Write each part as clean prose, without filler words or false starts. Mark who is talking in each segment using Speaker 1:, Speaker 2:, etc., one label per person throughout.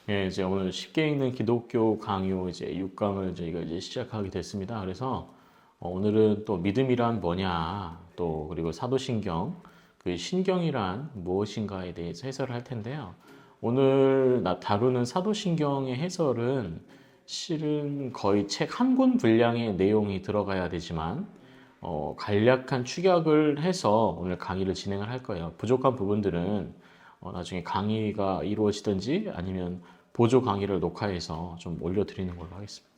Speaker 1: 이제 오늘 쉽게 읽는 기독교 강요 이제 6강을 저희가 이제 시작하게 됐습니다. 그래서 오늘은 또 믿음이란 뭐냐, 또 그리고 사도신경, 그 신경이란 무엇인가에 대해서 해설을 할 텐데요. 오늘 다루는 사도신경의 해설은 실은 거의 책 한 권 분량의 내용이 들어가야 되지만 간략한 축약을 해서 오늘 강의를 진행을 할 거예요. 부족한 부분들은 나중에 강의가 이루어지든지 아니면 보조 강의를 녹화해서 좀 올려드리는 걸로 하겠습니다.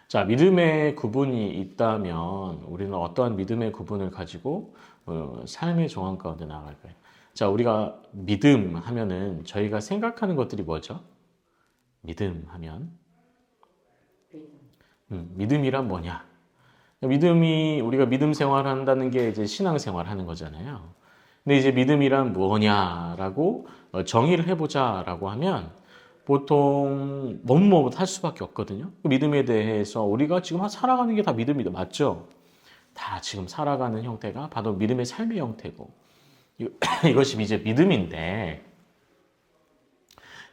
Speaker 1: 자, 믿음의 구분이 있다면 우리는 어떠한 믿음의 구분을 가지고 삶의 정황 가운데 나아갈까요? 자, 우리가 믿음 하면은 저희가 생각하는 것들이 뭐죠? 믿음 하면 믿음이란 뭐냐? 믿음이 우리가 믿음 생활한다는 게 이제 신앙 생활하는 거잖아요. 근데 이제 믿음이란 뭐냐라고 정의를 해보자라고 하면 보통 뭐뭐 할 수밖에 없거든요. 그 믿음에 대해서 우리가 지금 살아가는 게 다 믿음이다, 맞죠? 다 지금 살아가는 형태가 바로 믿음의 삶의 형태고 이것이 이제 믿음인데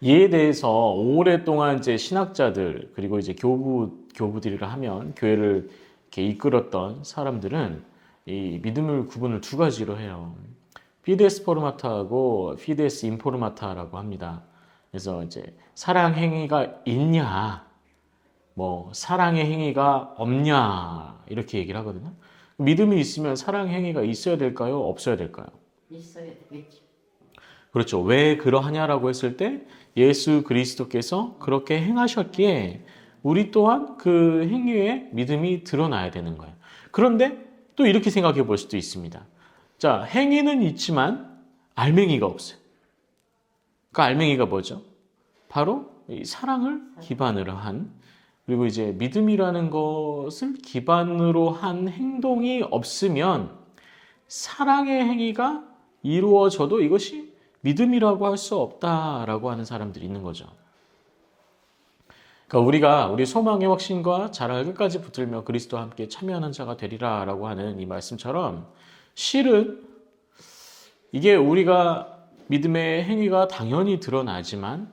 Speaker 1: 이에 대해서 오랫동안 이제 신학자들 그리고 이제 교부들이라 하면 교회를 이렇게 이끌었던 사람들은 이 믿음을 구분을 두 가지로 해요. 피데스 포르마타하고 피데스 인포르마타라고 합니다. 그래서 이제 사랑 행위가 있냐, 뭐 사랑의 행위가 없냐 이렇게 얘기를 하거든요. 믿음이 있으면 사랑 행위가 있어야 될까요? 없어야 될까요?
Speaker 2: 있어야 되겠지.
Speaker 1: 그렇죠. 왜 그러하냐라고 했을 때 예수 그리스도께서 그렇게 행하셨기에 우리 또한 그 행위에 믿음이 드러나야 되는 거예요. 그런데 또 이렇게 생각해 볼 수도 있습니다. 자, 행위는 있지만 알맹이가 없어요. 그 알맹이가 뭐죠? 바로 이 사랑을 기반으로 한, 그리고 이제 믿음이라는 것을 기반으로 한 행동이 없으면 사랑의 행위가 이루어져도 이것이 믿음이라고 할 수 없다라고 하는 사람들이 있는 거죠. 그러니까 우리 소망의 확신과 자랑을 끝까지 붙들며 그리스도와 함께 참여하는 자가 되리라라고 하는 이 말씀처럼 실은 이게 우리가 믿음의 행위가 당연히 드러나지만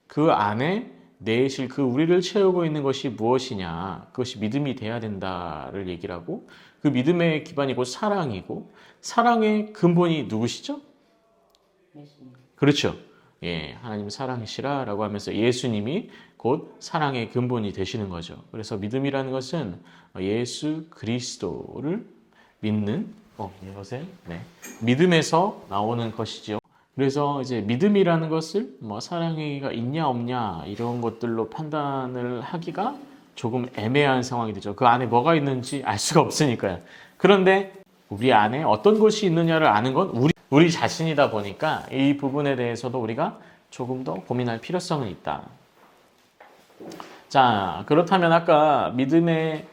Speaker 1: 그 안에 내실 그 우리를 채우고 있는 것이 무엇이냐, 그것이 믿음이 돼야 된다를 얘기를 하고 그 믿음의 기반이 곧 사랑이고 사랑의 근본이 누구시죠?
Speaker 2: 예수님.
Speaker 1: 그렇죠. 예, 하나님 사랑이시라라고 하면서 예수님이 곧 사랑의 근본이 되시는 거죠. 그래서 믿음이라는 것은 예수 그리스도를 믿는 여보세요? 네. 믿음에서 나오는 것이죠. 그래서 이제 믿음이라는 것을 뭐 사랑행위가 있냐 없냐 이런 것들로 판단을 하기가 조금 애매한 상황이 되죠. 그 안에 뭐가 있는지 알 수가 없으니까요. 그런데 우리 안에 어떤 것이 있느냐를 아는 건 우리 자신이다 보니까 이 부분에 대해서도 우리가 조금 더 고민할 필요성은 있다. 자, 그렇다면 아까 믿음의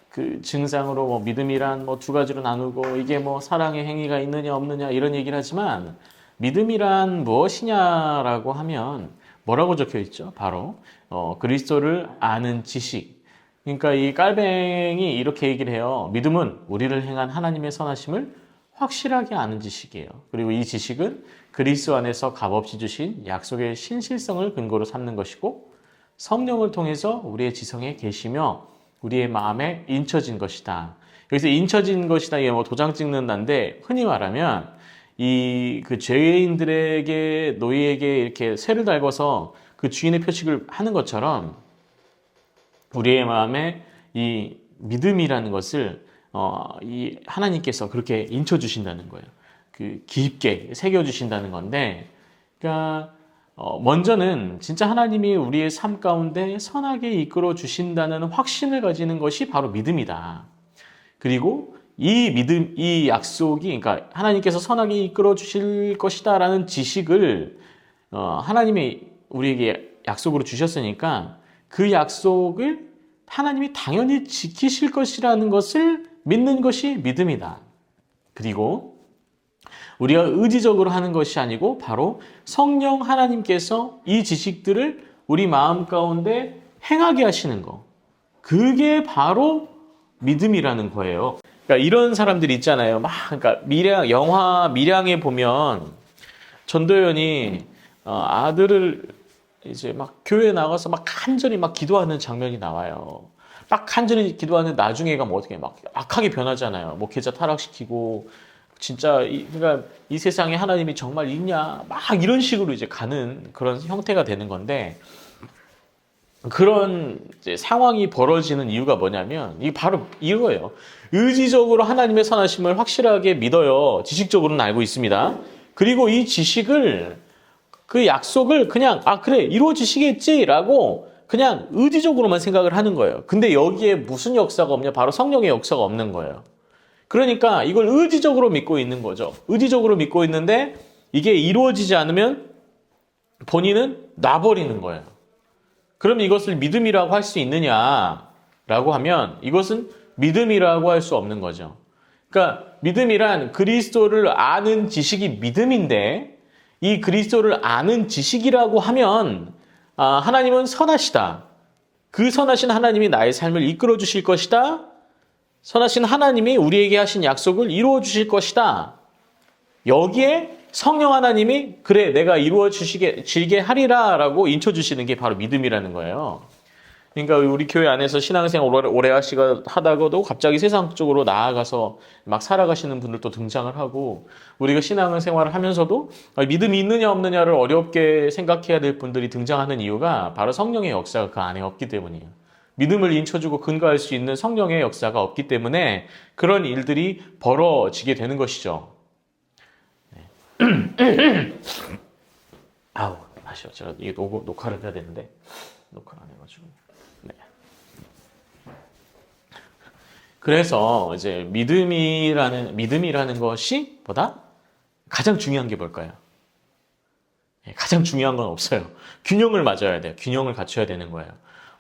Speaker 1: 그 증상으로 뭐 믿음이란 뭐 두 가지로 나누고 이게 뭐 사랑의 행위가 있느냐 없느냐 이런 얘기를 하지만 믿음이란 무엇이냐라고 하면 뭐라고 적혀 있죠? 바로 그리스도를 아는 지식. 그러니까 이 깔뱅이 이렇게 얘기를 해요. 믿음은 우리를 행한 하나님의 선하심을 확실하게 아는 지식이에요. 그리고 이 지식은 그리스도 안에서 값없이 주신 약속의 신실성을 근거로 삼는 것이고 성령을 통해서 우리의 지성에 계시며 우리의 마음에 인쳐진 것이다. 여기서 인쳐진 것이다 이게 뭐 도장 찍는다인데 흔히 말하면 이 그 죄인들에게 노예에게 이렇게 쇠를 달궈서 그 주인의 표식을 하는 것처럼 우리의 마음에 이 믿음이라는 것을 이 하나님께서 그렇게 인쳐 주신다는 거예요. 그 깊게 새겨 주신다는 건데, 그러니까 먼저는 진짜 하나님이 우리의 삶 가운데 선하게 이끌어 주신다는 확신을 가지는 것이 바로 믿음이다. 그리고 이 믿음, 이 약속이, 그러니까 하나님께서 선하게 이끌어 주실 것이다라는 지식을 하나님이 우리에게 약속으로 주셨으니까 그 약속을 하나님이 당연히 지키실 것이라는 것을 믿는 것이 믿음이다. 그리고 우리가 의지적으로 하는 것이 아니고 바로 성령 하나님께서 이 지식들을 우리 마음 가운데 행하게 하시는 거. 그게 바로 믿음이라는 거예요. 그러니까 이런 사람들이 있잖아요. 그러니까 영화 밀양에 보면 전도연이 아들을 이제 막 교회에 나가서 막 간절히 막 기도하는 장면이 나와요. 막 간절히 기도하는 나중에 가면 어떻게 막 악하게 변하잖아요. 목회자 타락시키고 진짜 그러니까 이 세상에 하나님이 정말 있냐 막 이런 식으로 이제 가는 그런 형태가 되는 건데 그런 이제 상황이 벌어지는 이유가 뭐냐면 이게 바로 이거예요. 의지적으로 하나님의 선하심을 확실하게 믿어요. 지식적으로는 알고 있습니다. 그리고 이 지식을 그 약속을 그냥 그래 이루어지시겠지라고 그냥 의지적으로만 생각을 하는 거예요. 근데 여기에 무슨 역사가 없냐? 바로 성령의 역사가 없는 거예요. 그러니까 이걸 의지적으로 믿고 있는 거죠. 의지적으로 믿고 있는데 이게 이루어지지 않으면 본인은 놔버리는 거예요. 그럼 이것을 믿음이라고 할 수 있느냐라고 하면 이것은 믿음이라고 할 수 없는 거죠. 그러니까 믿음이란 그리스도를 아는 지식이 믿음인데 이 그리스도를 아는 지식이라고 하면 하나님은 선하시다. 그 선하신 하나님이 나의 삶을 이끌어 주실 것이다. 선하신 하나님이 우리에게 하신 약속을 이루어 주실 것이다. 여기에 성령 하나님이 그래 내가 이루어 주시게 하리라 라고 인쳐 주시는 게 바로 믿음이라는 거예요. 그러니까 우리 교회 안에서 신앙생활 오래 하다가도 갑자기 세상적으로 나아가서 막 살아가시는 분들도 등장을 하고 우리가 신앙생활을 하면서도 믿음이 있느냐 없느냐를 어렵게 생각해야 될 분들이 등장하는 이유가 바로 성령의 역사가 그 안에 없기 때문이에요. 믿음을 인쳐주고 근거할 수 있는 성령의 역사가 없기 때문에 그런 일들이 벌어지게 되는 것이죠. 아우, 아쉬워. 제가 이게 녹화를 해야 되는데 녹화를 안 해가지고. 네. 그래서 이제 믿음이라는 것이 보다 가장 중요한 게 뭘까요? 가장 중요한 건 없어요. 균형을 맞아야 돼요. 균형을 갖춰야 되는 거예요.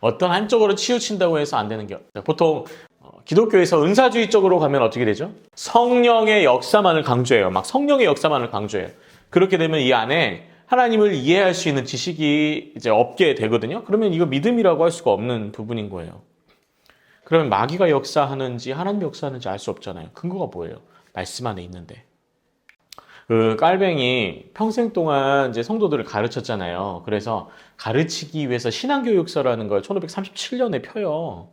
Speaker 1: 어떤 한쪽으로 치우친다고 해서 안 되는 게 보통 기독교에서 은사주의적으로 가면 어떻게 되죠? 성령의 역사만을 강조해요. 막 성령의 역사만을 강조해요. 그렇게 되면 이 안에 하나님을 이해할 수 있는 지식이 이제 없게 되거든요. 그러면 이거 믿음이라고 할 수가 없는 부분인 거예요. 그러면 마귀가 역사하는지 하나님이 역사하는지 알 수 없잖아요. 근거가 뭐예요? 말씀 안에 있는데. 그 깔뱅이 평생 동안 이제 성도들을 가르쳤잖아요. 그래서 가르치기 위해서 신앙교육서라는 걸 1537년에 펴요.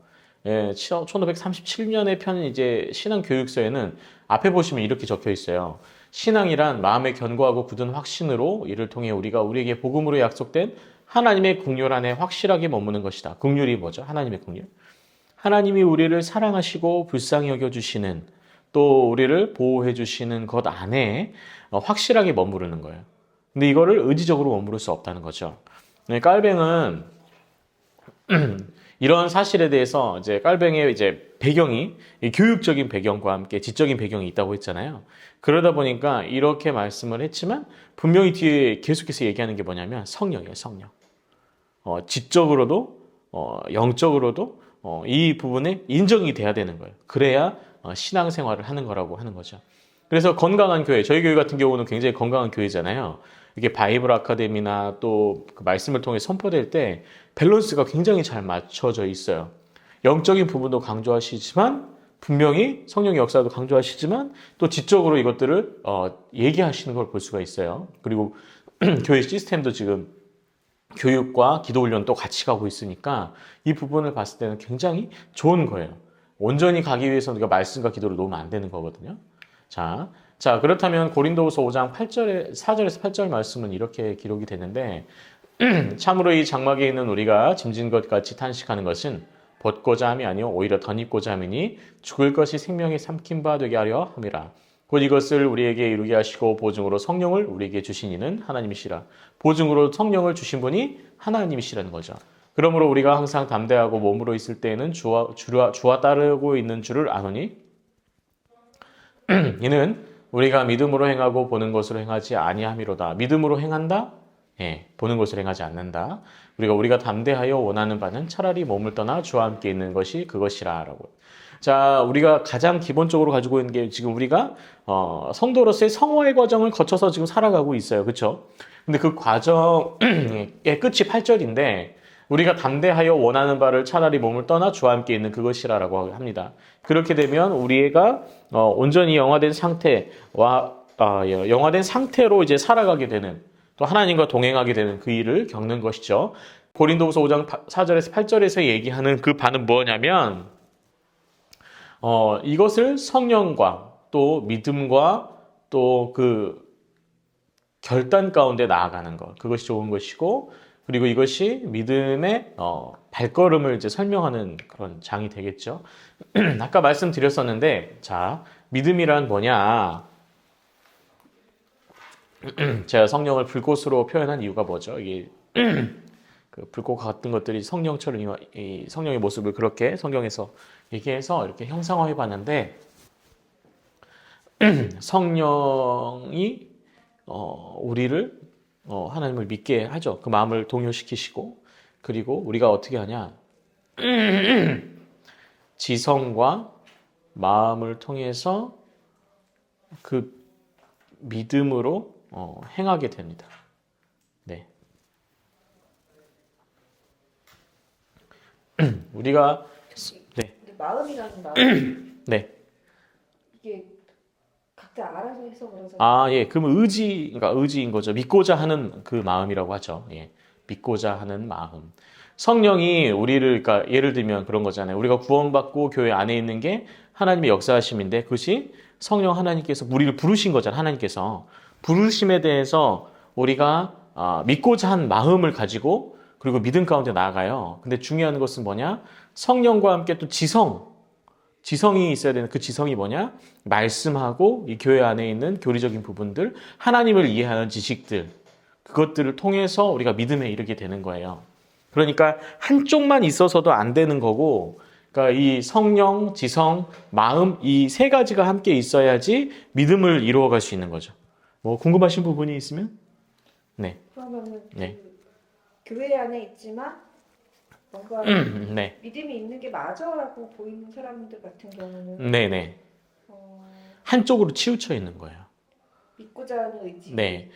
Speaker 1: 예, 1537년에 편 이제 신앙교육서에는 앞에 보시면 이렇게 적혀 있어요. 신앙이란 마음의 견고하고 굳은 확신으로 이를 통해 우리에게 복음으로 약속된 하나님의 긍휼 안에 확실하게 머무는 것이다. 긍휼이 뭐죠? 하나님의 긍휼. 하나님이 우리를 사랑하시고 불쌍히 여겨주시는 또 우리를 보호해 주시는 것 안에 확실하게 머무르는 거예요. 근데 이거를 의지적으로 머무를 수 없다는 거죠. 깔뱅은 이런 사실에 대해서 이제 깔뱅의 이제 배경이 교육적인 배경과 함께 지적인 배경이 있다고 했잖아요. 그러다 보니까 이렇게 말씀을 했지만 분명히 뒤에 계속해서 얘기하는 게 뭐냐면 성령이에요, 성령. 지적으로도 영적으로도 이 부분에 인정이 돼야 되는 거예요. 그래야 신앙생활을 하는 거라고 하는 거죠. 그래서 건강한 교회, 저희 교회 같은 경우는 굉장히 건강한 교회잖아요. 이게 바이블 아카데미나 또 그 말씀을 통해 선포될 때 밸런스가 굉장히 잘 맞춰져 있어요. 영적인 부분도 강조하시지만 분명히 성령의 역사도 강조하시지만 또 지적으로 이것들을 얘기하시는 걸 볼 수가 있어요. 그리고 교회 시스템도 지금 교육과 기도 훈련도 같이 가고 있으니까 이 부분을 봤을 때는 굉장히 좋은 거예요. 온전히 가기 위해서는 우리가 말씀과 기도를 놓으면 안 되는 거거든요. 자, 그렇다면 고린도후서 5장 4절에서 8절 말씀은 이렇게 기록이 되는데 참으로 이 장막에 있는 우리가 짐진 것 같이 탄식하는 것은 벗고자 함이 아니요 오히려 덧입고자 함이니 죽을 것이 생명의 삼킨 바 되게 하려 함이라. 곧 이것을 우리에게 이루게 하시고 보증으로 성령을 우리에게 주신 이는 하나님이시라. 보증으로 성령을 주신 분이 하나님이시라는 거죠. 그러므로 우리가 항상 담대하고 몸으로 있을 때에는 주와 따르고 있는 줄을 아노니 이는 우리가 믿음으로 행하고 보는 것으로 행하지 아니함이로다. 믿음으로 행한다? 예, 보는 것을 행하지 않는다. 우리가 담대하여 원하는 바는 차라리 몸을 떠나 주와 함께 있는 것이 그것이라 라고. 자, 우리가 가장 기본적으로 가지고 있는 게 지금 우리가 성도로서의 성화의 과정을 거쳐서 지금 살아가고 있어요. 그렇죠? 근데 그 과정의 끝이 8절인데 우리가 담대하여 원하는 바를 차라리 몸을 떠나 주와 함께 있는 그것이라라고 합니다. 그렇게 되면 우리가 온전히 영화된 상태와 영화된 상태로 이제 살아가게 되는, 또 하나님과 동행하게 되는 그 일을 겪는 것이죠. 고린도후서 5장 4절에서 8절에서 얘기하는 그 바는 뭐냐면 이것을 성령과 또 믿음과 또 그 결단 가운데 나아가는 것, 그것이 좋은 것이고, 그리고 이것이 믿음의 발걸음을 이제 설명하는 그런 장이 되겠죠. 아까 말씀드렸었는데, 자, 믿음이란 뭐냐? 제가 성령을 불꽃으로 표현한 이유가 뭐죠? 이게 그 불꽃 같은 것들이 성령처럼 이 성령의 모습을 그렇게 성경에서 얘기해서 이렇게 형상화해 봤는데, 성령이 우리를 하나님을 믿게 하죠. 그 마음을 동요시키시고, 그리고 우리가 어떻게 하냐? 지성과 마음을 통해서 그 믿음으로 행하게 됩니다. 네. 우리가 네.
Speaker 2: 근데 마음이라는 마음
Speaker 1: 네.
Speaker 2: 이게 각자 알아서 해석을 해서
Speaker 1: 예. 그러면 그러니까 의지인 거죠. 믿고자 하는 그 마음이라고 하죠. 예. 믿고자 하는 마음. 성령이 우리를, 그러니까 예를 들면 그런 거잖아요. 우리가 구원받고 교회 안에 있는 게 하나님의 역사하심인데, 그것이 성령 하나님께서 우리를 부르신 거잖아요. 하나님께서 부르심에 대해서 우리가 믿고자 한 마음을 가지고, 그리고 믿음 가운데 나아가요. 근데 중요한 것은 뭐냐? 성령과 함께 또 지성이 있어야 되는, 그 지성이 뭐냐? 말씀하고 이 교회 안에 있는 교리적인 부분들, 하나님을 이해하는 지식들, 그것들을 통해서 우리가 믿음에 이르게 되는 거예요. 그러니까 한쪽만 있어서도 안 되는 거고, 그러니까 이 성령, 지성, 마음, 이 세 가지가 함께 있어야지 믿음을 이루어갈 수 있는 거죠. 뭐 궁금하신 부분이 있으면? 네.
Speaker 3: 그러면은
Speaker 1: 네.
Speaker 3: 교회 안에 있지만 뭔가
Speaker 1: 네.
Speaker 3: 믿음이 있는 게 맞아라고 보이는 사람들 같은 경우는
Speaker 1: 네네.
Speaker 3: 어,
Speaker 1: 한쪽으로 치우쳐 있는 거예요.
Speaker 3: 믿고자 하는 의지.
Speaker 1: 네.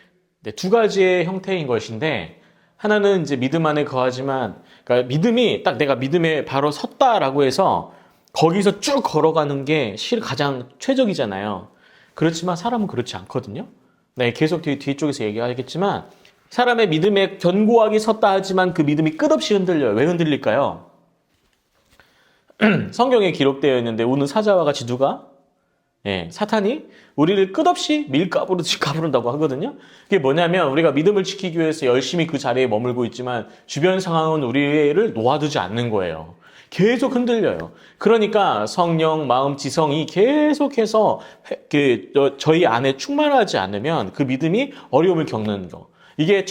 Speaker 1: 네, 두 가지의 형태인 것인데, 하나는 이제 믿음 안에 거하지만, 그러니까 믿음이 딱 내가 믿음에 바로 섰다라고 해서 거기서 쭉 걸어가는 게 가장 최적이잖아요. 그렇지만 사람은 그렇지 않거든요. 네, 계속 뒤쪽에서 얘기하겠지만, 사람의 믿음에 견고하게 섰다 하지만 그 믿음이 끝없이 흔들려요. 왜 흔들릴까요? 성경에 기록되어 있는데, 우는 사자와 같이 누가? 사탄이 우리를 끝없이 가부른다고 하거든요. 그게 뭐냐면, 우리가 믿음을 지키기 위해서 열심히 그 자리에 머물고 있지만 주변 상황은 우리를 놓아두지 않는 거예요. 계속 흔들려요. 그러니까 성령, 마음, 지성이 계속해서 저희 안에 충만하지 않으면 그 믿음이 어려움을 겪는 거. 이게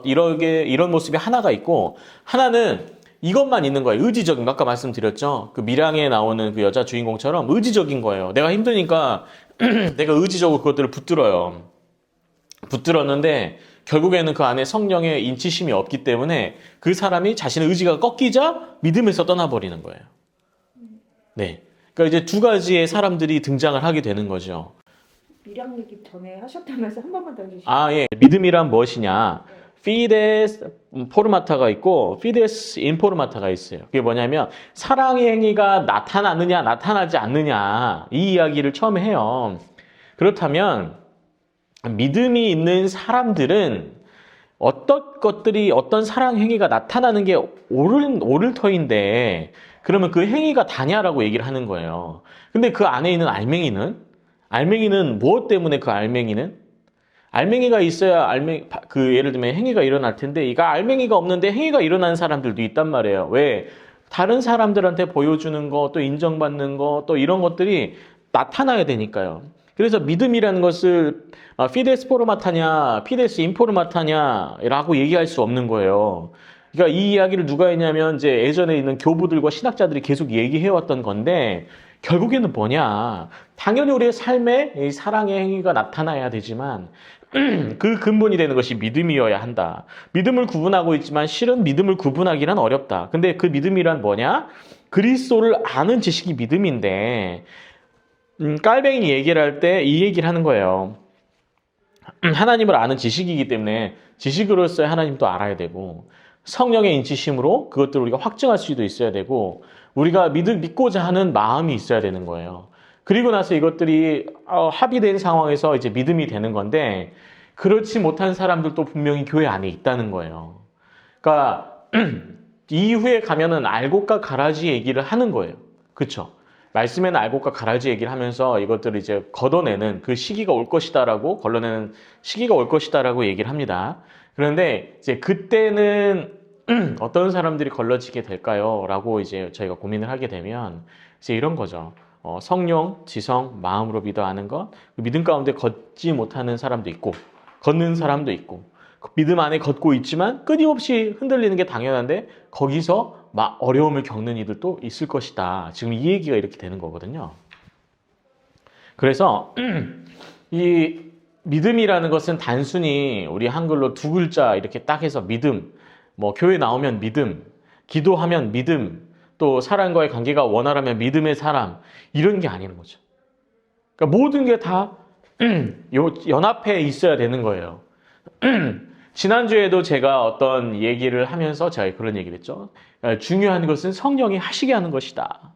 Speaker 1: 이런 모습이 하나가 있고, 하나는 이것만 있는 거예요. 의지적인 거. 아까 말씀드렸죠. 그 밀양에 나오는 그 여자 주인공처럼 의지적인 거예요. 내가 힘드니까 내가 의지적으로 그것들을 붙들었는데 결국에는 그 안에 성령의 인치심이 없기 때문에 그 사람이 자신의 의지가 꺾이자 믿음에서 떠나버리는 거예요. 네. 그러니까 이제 두 가지의 사람들이 등장을 하게 되는 거죠.
Speaker 3: 미량 얘기 전에 하셨다면서 한 번만 더 해주시죠.
Speaker 1: 예. 믿음이란 무엇이냐? 피데스 포르마타가 있고 피데스 인포르마타가 있어요. 그게 뭐냐면 사랑의 행위가 나타나느냐 나타나지 않느냐, 이 이야기를 처음에 해요. 그렇다면 믿음이 있는 사람들은 어떤 사랑 행위가 나타나는 게 옳을 터인데, 그러면 그 행위가 다냐라고 얘기를 하는 거예요. 근데 그 안에 있는 알맹이는 무엇 때문에 그 알맹이가 있어야 예를 들면 행위가 일어날 텐데, 이가 알맹이가 없는데 행위가 일어나는 사람들도 있단 말이에요. 왜? 다른 사람들한테 보여주는 거, 또 인정받는 거, 또 이런 것들이 나타나야 되니까요. 그래서 믿음이라는 것을 피데스 포르마타냐, 피데스 인포르마타냐라고 얘기할 수 없는 거예요. 그러니까 이 이야기를 누가 했냐면 이제 예전에 있는 교부들과 신학자들이 계속 얘기해왔던 건데, 결국에는 뭐냐? 당연히 우리의 삶에 이 사랑의 행위가 나타나야 되지만 그 근본이 되는 것이 믿음이어야 한다. 믿음을 구분하고 있지만 실은 믿음을 구분하기는 어렵다. 근데 그 믿음이란 뭐냐? 그리스도를 아는 지식이 믿음인데, 깔뱅이 얘기를 할 때 이 얘기를 하는 거예요. 하나님을 아는 지식이기 때문에 지식으로서의 하나님도 알아야 되고, 성령의 인치심으로 그것들을 우리가 확증할 수도 있어야 되고, 우리가 믿고자 하는 마음이 있어야 되는 거예요. 그리고 나서 이것들이 합의된 상황에서 이제 믿음이 되는 건데 그렇지 못한 사람들도 분명히 교회 안에 있다는 거예요. 그러니까 이후에 가면은 알곡과 가라지 얘기를 하는 거예요. 그렇죠? 말씀에는 알곡과 가라지 얘기를 하면서 이것들을 이제 걷어내는 그 시기가 올 것이다라고 걸러내는 시기가 올 것이다라고 얘기를 합니다. 그런데 이제 그때는 어떤 사람들이 걸러지게 될까요? 라고 이제 저희가 고민을 하게 되면 이제 이런 거죠. 성령, 지성, 마음으로 믿어 아는 것, 그 믿음 가운데 걷지 못하는 사람도 있고, 걷는 사람도 있고, 그 믿음 안에 걷고 있지만 끊임없이 흔들리는 게 당연한데 거기서 막 어려움을 겪는 이들도 있을 것이다. 지금 이 얘기가 이렇게 되는 거거든요. 그래서 이 믿음이라는 것은 단순히 우리 한글로 두 글자 이렇게 딱 해서 믿음, 뭐 교회 나오면 믿음, 기도하면 믿음, 또 사람과의 관계가 원활하면 믿음의 사람, 이런 게 아니는 거죠. 그러니까 모든 게 다 연합해 있어야 되는 거예요. 지난주에도 제가 어떤 얘기를 하면서 제가 그런 얘기를 했죠. 중요한 것은 성령이 하시게 하는 것이다.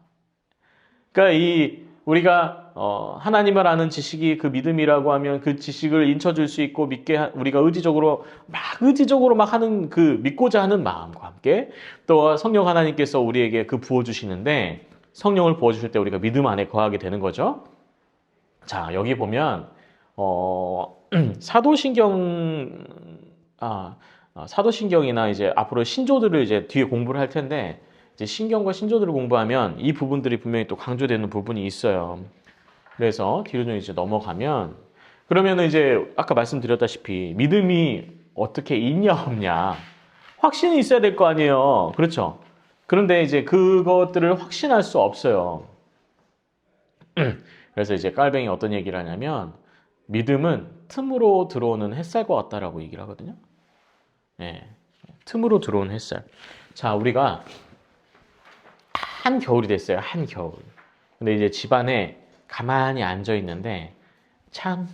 Speaker 1: 그러니까 우리가 하나님을 아는 지식이 그 믿음이라고 하면 그 지식을 인쳐줄 수 있고 우리가 의지적으로 막 하는 그 믿고자 하는 마음과 함께 또 성령 하나님께서 우리에게 그 부어주시는데 성령을 부어주실 때 우리가 믿음 안에 거하게 되는 거죠. 자, 여기 보면 사도신경이나 이제 앞으로 신조들을 이제 뒤에 공부를 할 텐데 이제 신경과 신조들을 공부하면 이 부분들이 분명히 또 강조되는 부분이 있어요. 그래서 뒤로 좀 이제 넘어가면 그러면은 이제 아까 말씀드렸다시피 믿음이 어떻게 있냐 없냐 확신이 있어야 될 거 아니에요. 그렇죠? 그런데 이제 그것들을 확신할 수 없어요. 그래서 이제 깔뱅이 어떤 얘기를 하냐면 믿음은 틈으로 들어오는 햇살과 같다라고 얘기를 하거든요. 네, 틈으로 들어오는 햇살. 자, 우리가 한겨울이 됐어요. 한겨울. 근데 이제 집안에 가만히 앉아 있는데 창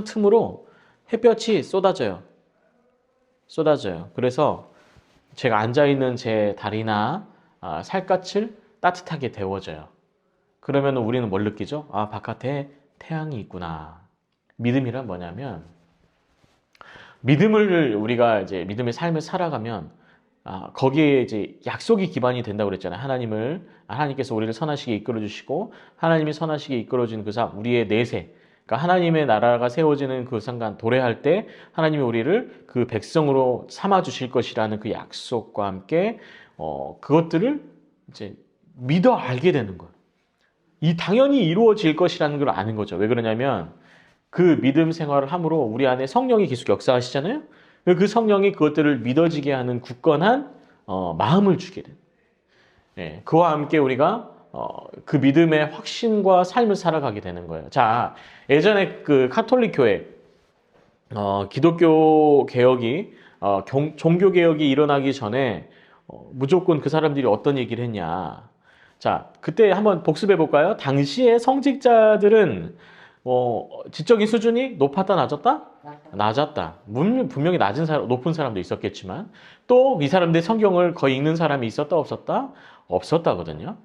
Speaker 1: 틈으로 햇볕이 쏟아져요. 그래서 제가 앉아 있는 제 다리나 살갗을 따뜻하게 데워져요. 그러면 우리는 뭘 느끼죠? 아, 바깥에 태양이 있구나. 믿음이란 뭐냐면 믿음을 우리가 이제 믿음의 삶을 살아가면 거기에 이제 약속이 기반이 된다고 그랬잖아요. 하나님께서 우리를 선하시게 이끌어 주시고 하나님이 선하시게 이끌어 주는 그 삶, 우리의 내세. 그러니까 하나님의 나라가 세워지는 그 순간 도래할 때 하나님이 우리를 그 백성으로 삼아 주실 것이라는 그 약속과 함께 그것들을 이제 믿어 알게 되는 거예요. 이 당연히 이루어질 것이라는 걸 아는 거죠. 왜 그러냐면 그 믿음 생활을 함으로 우리 안에 성령이 계속 역사하시잖아요. 그 성령이 그것들을 믿어지게 하는 굳건한 마음을 주게 돼요. 예, 그와 함께 우리가 그 믿음의 확신과 삶을 살아가게 되는 거예요. 자, 예전에 그 카톨릭 교회 기독교 개혁이 종교 개혁이 일어나기 전에 무조건 그 사람들이 어떤 얘기를 했냐. 자, 그때 한번 복습해 볼까요? 당시에 성직자들은 지적인 수준이 높았다, 낮았다? 낮았다. 분명히 높은 사람도 있었겠지만 또 이 사람들이 성경을 거의 읽는 사람이 있었다, 없었다? 없었다거든요.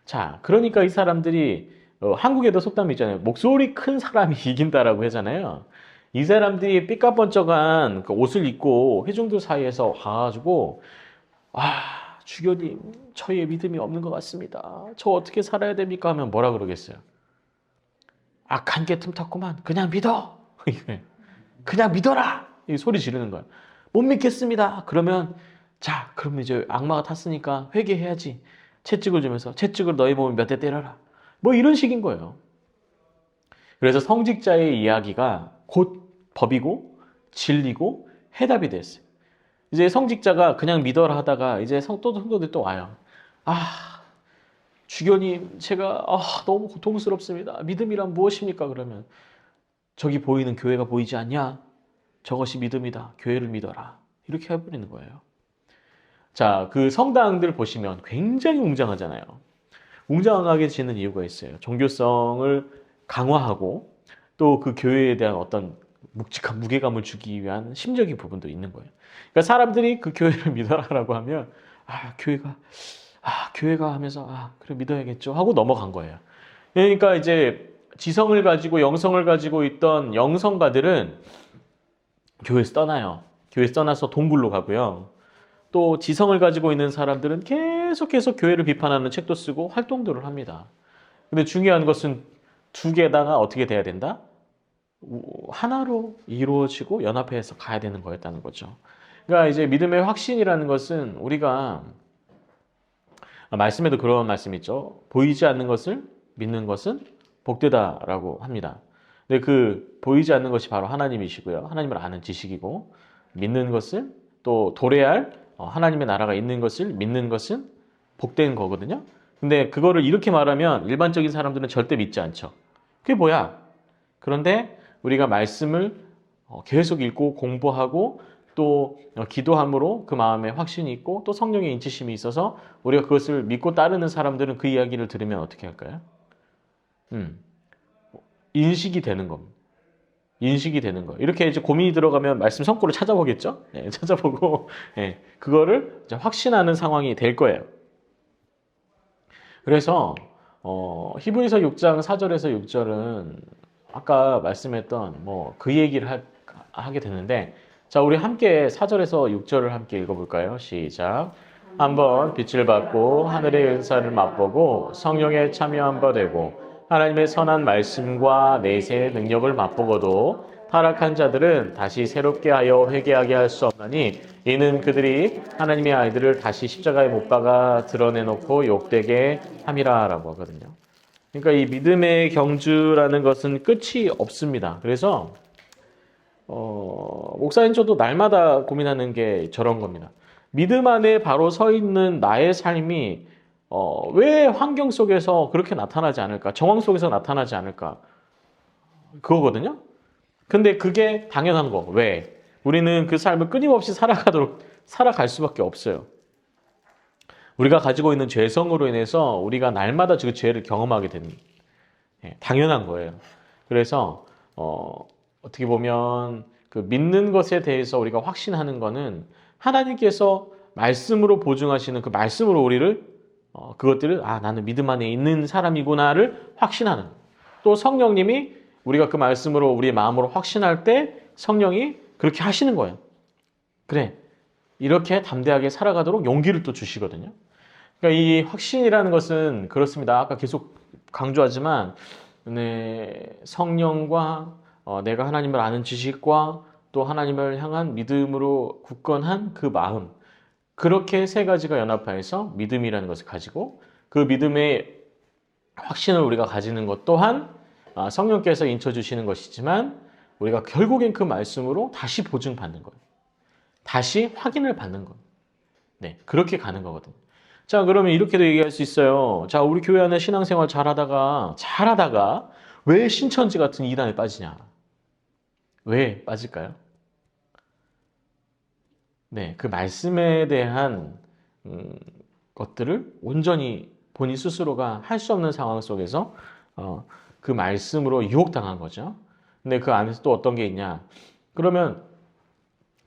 Speaker 1: 자, 그러니까 이 사람들이 한국에도 속담이 있잖아요. 목소리 큰 사람이 이긴다라고 하잖아요. 이 사람들이 삐까번쩍한 그 옷을 입고 회중들 사이에서 와가지고 주교님, 저희의 믿음이 없는 것 같습니다. 저 어떻게 살아야 됩니까? 하면 뭐라 그러겠어요? 악한 게 틈탔구만. 그냥 믿어. 그냥 믿어라. 이 소리 지르는 거야. 못 믿겠습니다. 그러면 자, 그럼 이제 악마가 탔으니까 회개해야지. 채찍을 주면서 채찍을 너희 몸에 몇 대 때려라. 뭐 이런 식인 거예요. 그래서 성직자의 이야기가 곧 법이고 진리고 해답이 됐어요. 이제 성직자가 그냥 믿어라 하다가 이제 성도들이 또 와요. 주교님, 제가 너무 고통스럽습니다. 믿음이란 무엇입니까? 그러면 저기 보이는 교회가 보이지 않냐? 저것이 믿음이다. 교회를 믿어라. 이렇게 해버리는 거예요. 자, 그 성당들 보시면 굉장히 웅장하잖아요. 웅장하게 지는 이유가 있어요. 종교성을 강화하고 또 그 교회에 대한 어떤 묵직한 무게감을 주기 위한 심적인 부분도 있는 거예요. 그러니까 사람들이 그 교회를 믿어라라고 하면 교회가 하면서 그래 믿어야겠죠 하고 넘어간 거예요. 그러니까 이제 지성을 가지고 영성을 가지고 있던 영성가들은 교회에서 떠나요. 교회에서 떠나서 동굴로 가고요. 또 지성을 가지고 있는 사람들은 계속해서 교회를 비판하는 책도 쓰고 활동들을 합니다. 근데 중요한 것은 두 개다가 어떻게 돼야 된다? 하나로 이루어지고 연합해서 가야 되는 거였다는 거죠. 그러니까 이제 믿음의 확신이라는 것은 우리가 말씀에도 그런 말씀 있죠. 보이지 않는 것을 믿는 것은 복되다라고 합니다. 근데 그 보이지 않는 것이 바로 하나님이시고요. 하나님을 아는 지식이고 믿는 것은 또 도래할 하나님의 나라가 있는 것을 믿는 것은 복된 거거든요. 근데 그거를 이렇게 말하면 일반적인 사람들은 절대 믿지 않죠. 그게 뭐야? 그런데 우리가 말씀을 계속 읽고 공부하고 또 기도함으로 그 마음에 확신이 있고 또 성령의 인치심이 있어서 우리가 그것을 믿고 따르는 사람들은 그 이야기를 들으면 어떻게 할까요? 인식이 되는 겁니다. 인식이 되는 거예요. 이렇게 이제 고민이 들어가면 말씀 성구를 찾아보겠죠? 네, 찾아보고 네, 그거를 이제 확신하는 상황이 될 거예요. 그래서 히브리서 6장 4절에서 6절은 아까 말씀했던 뭐 그 얘기를 하게 되는데 자, 우리 함께 4절에서 6절을 함께 읽어볼까요? 시작. 한번 빛을 받고 하늘의 은사를 맛보고 성령에 참여한 바 되고 하나님의 선한 말씀과 내세의 능력을 맛보고도 타락한 자들은 다시 새롭게 하여 회개하게 할 수 없나니 이는 그들이 하나님의 아이들을 다시 십자가에 못 박아 드러내놓고 욕되게 함이라 라고 하거든요. 그러니까 이 믿음의 경주라는 것은 끝이 없습니다. 그래서 목사님 저도 날마다 고민하는 게 저런 겁니다. 믿음 안에 바로 서 있는 나의 삶이 왜 환경 속에서 그렇게 나타나지 않을까? 정황 속에서 나타나지 않을까? 그거거든요. 근데 그게 당연한 거. 왜? 우리는 그 삶을 끊임없이 살아갈 수밖에 없어요. 우리가 가지고 있는 죄성으로 인해서 우리가 날마다 그 죄를 경험하게 되는 당연한 거예요. 그래서 어떻게 보면 그 믿는 것에 대해서 우리가 확신하는 거는 하나님께서 말씀으로 보증하시는 그 말씀으로 우리를 그것들을 나는 믿음 안에 있는 사람이구나를 확신하는 거예요. 또 성령님이 우리가 그 말씀으로 우리의 마음으로 확신할 때 성령이 그렇게 하시는 거예요. 그래, 이렇게 담대하게 살아가도록 용기를 또 주시거든요. 그러니까 이 확신이라는 것은 그렇습니다. 아까 계속 강조하지만 성령과 내가 하나님을 아는 지식과 또 하나님을 향한 믿음으로 굳건한 그 마음, 그렇게 세 가지가 연합하여서 믿음이라는 것을 가지고 그 믿음의 확신을 우리가 가지는 것 또한 성령께서 인쳐주시는 것이지만 우리가 결국엔 그 말씀으로 다시 보증받는 거예요. 다시 확인을 받는 거예요. 네, 그렇게 가는 거거든요. 자, 그러면 이렇게도 얘기할 수 있어요. 자, 우리 교회 안에 신앙생활 잘하다가 왜 신천지 같은 이단에 빠지냐? 왜 빠질까요? 네, 그 말씀에 대한 것들을 온전히 본인 스스로가 할 수 없는 상황 속에서 그 말씀으로 유혹당한 거죠. 근데 그 안에서 또 어떤 게 있냐? 그러면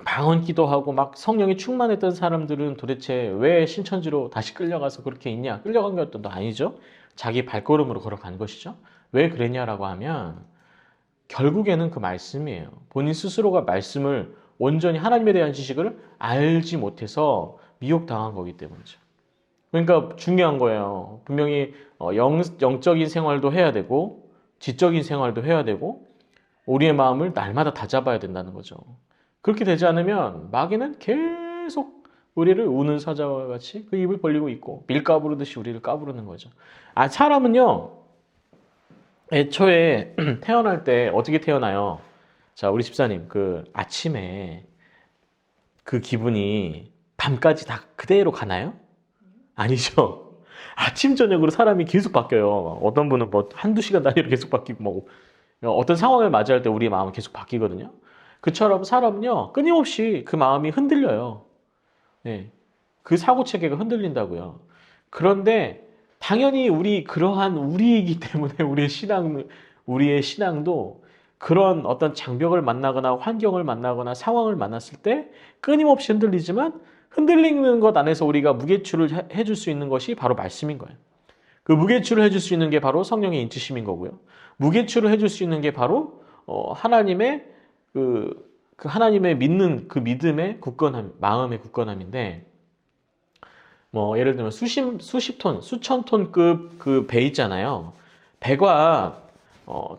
Speaker 1: 방언 기도하고 막 성령이 충만했던 사람들은 도대체 왜 신천지로 다시 끌려가서 그렇게 있냐? 끌려간 것도 아니죠. 자기 발걸음으로 걸어간 것이죠. 왜 그랬냐라고 하면 결국에는 그 말씀이에요. 본인 스스로가 말씀을 온전히 하나님에 대한 지식을 알지 못해서 미혹당한 거기 때문이죠. 그러니까 중요한 거예요. 분명히 영적인 생활도 해야 되고 지적인 생활도 해야 되고 우리의 마음을 날마다 다잡아야 된다는 거죠. 그렇게 되지 않으면 마귀는 계속 우리를 우는 사자와 같이 그 입을 벌리고 있고 밀 까부르듯이 우리를 까부르는 거죠. 사람은요 애초에 태어날 때 어떻게 태어나요? 자, 우리 집사님 그 아침에 그 기분이 밤까지 다 그대로 가나요? 아니죠. 아침 저녁으로 사람이 계속 바뀌어요. 어떤 분은 뭐 한두 시간 단위로 계속 바뀌고 뭐 어떤 상황을 맞이할 때 우리의 마음은 계속 바뀌거든요. 그처럼 사람은요 끊임없이 그 마음이 흔들려요. 네, 그 사고 체계가 흔들린다고요. 그런데 당연히 그러한 우리이기 때문에 우리의 신앙도 그런 어떤 장벽을 만나거나 환경을 만나거나 상황을 만났을 때 끊임없이 흔들리지만 흔들리는 것 안에서 우리가 무게추를 해줄 수 있는 것이 바로 말씀인 거예요. 그 무게추를 해줄 수 있는 게 바로 성령의 인치심인 거고요. 무게추를 해줄 수 있는 게 바로 하나님의 그 하나님의 믿는 그 믿음의 굳건함, 마음의 굳건함인데, 뭐 예를 들면 수십 톤, 수천 톤급 그 배 있잖아요. 배가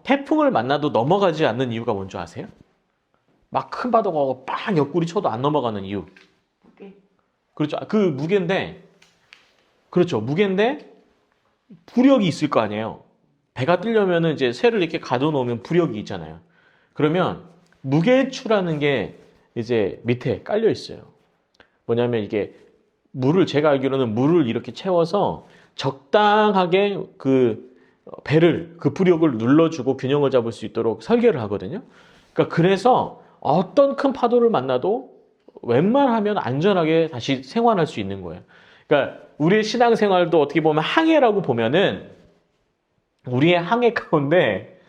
Speaker 1: 태풍을 만나도 넘어가지 않는 이유가 뭔지 아세요? 막 큰 파도가 오고 빵 옆구리 쳐도 안 넘어가는 이유.
Speaker 2: 무게.
Speaker 1: 그렇죠. 그 무게인데, 그렇죠. 무게인데 부력이 있을 거 아니에요. 배가 뜨려면은 이제 쇠를 이렇게 가둬놓으면 부력이 있잖아요. 그러면 무게추라는 게 이제 밑에 깔려 있어요. 뭐냐면 이게 제가 알기로는 물을 이렇게 채워서 적당하게 그 배를, 그 부력을 눌러주고 균형을 잡을 수 있도록 설계를 하거든요. 그러니까 그래서 어떤 큰 파도를 만나도 웬만하면 안전하게 다시 생활할 수 있는 거예요. 그러니까 우리의 신앙생활도 어떻게 보면 항해라고 보면은 우리의 항해 가운데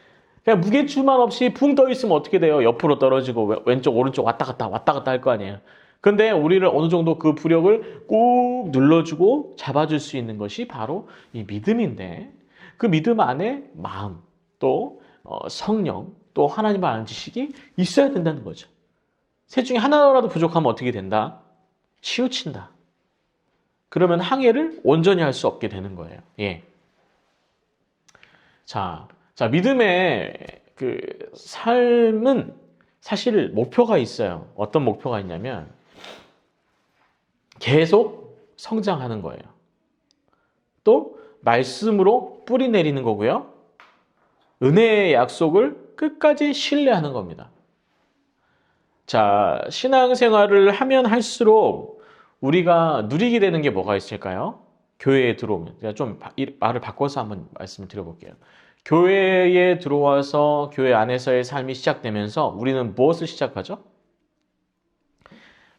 Speaker 1: 그냥 무게추만 없이 붕 떠 있으면 어떻게 돼요? 옆으로 떨어지고 왼쪽 오른쪽 왔다 갔다 할 거 아니에요. 근데 우리를 어느 정도 그 부력을 꾹 눌러주고 잡아줄 수 있는 것이 바로 이 믿음인데, 그 믿음 안에 마음, 또 성령, 또 하나님을 아는 지식이 있어야 된다는 거죠. 셋 중에 하나라도 부족하면 어떻게 된다? 치우친다. 그러면 항해를 온전히 할 수 없게 되는 거예요. 예. 자, 믿음의 그 삶은 사실 목표가 있어요. 어떤 목표가 있냐면 계속 성장하는 거예요. 또 말씀으로 뿌리 내리는 거고요. 은혜의 약속을 끝까지 신뢰하는 겁니다. 자, 신앙생활을 하면 할수록 우리가 누리게 되는 게 뭐가 있을까요? 교회에 들어오면. 제가 좀 말을 바꿔서 한번 말씀을 드려볼게요. 교회에 들어와서 교회 안에서의 삶이 시작되면서 우리는 무엇을 시작하죠?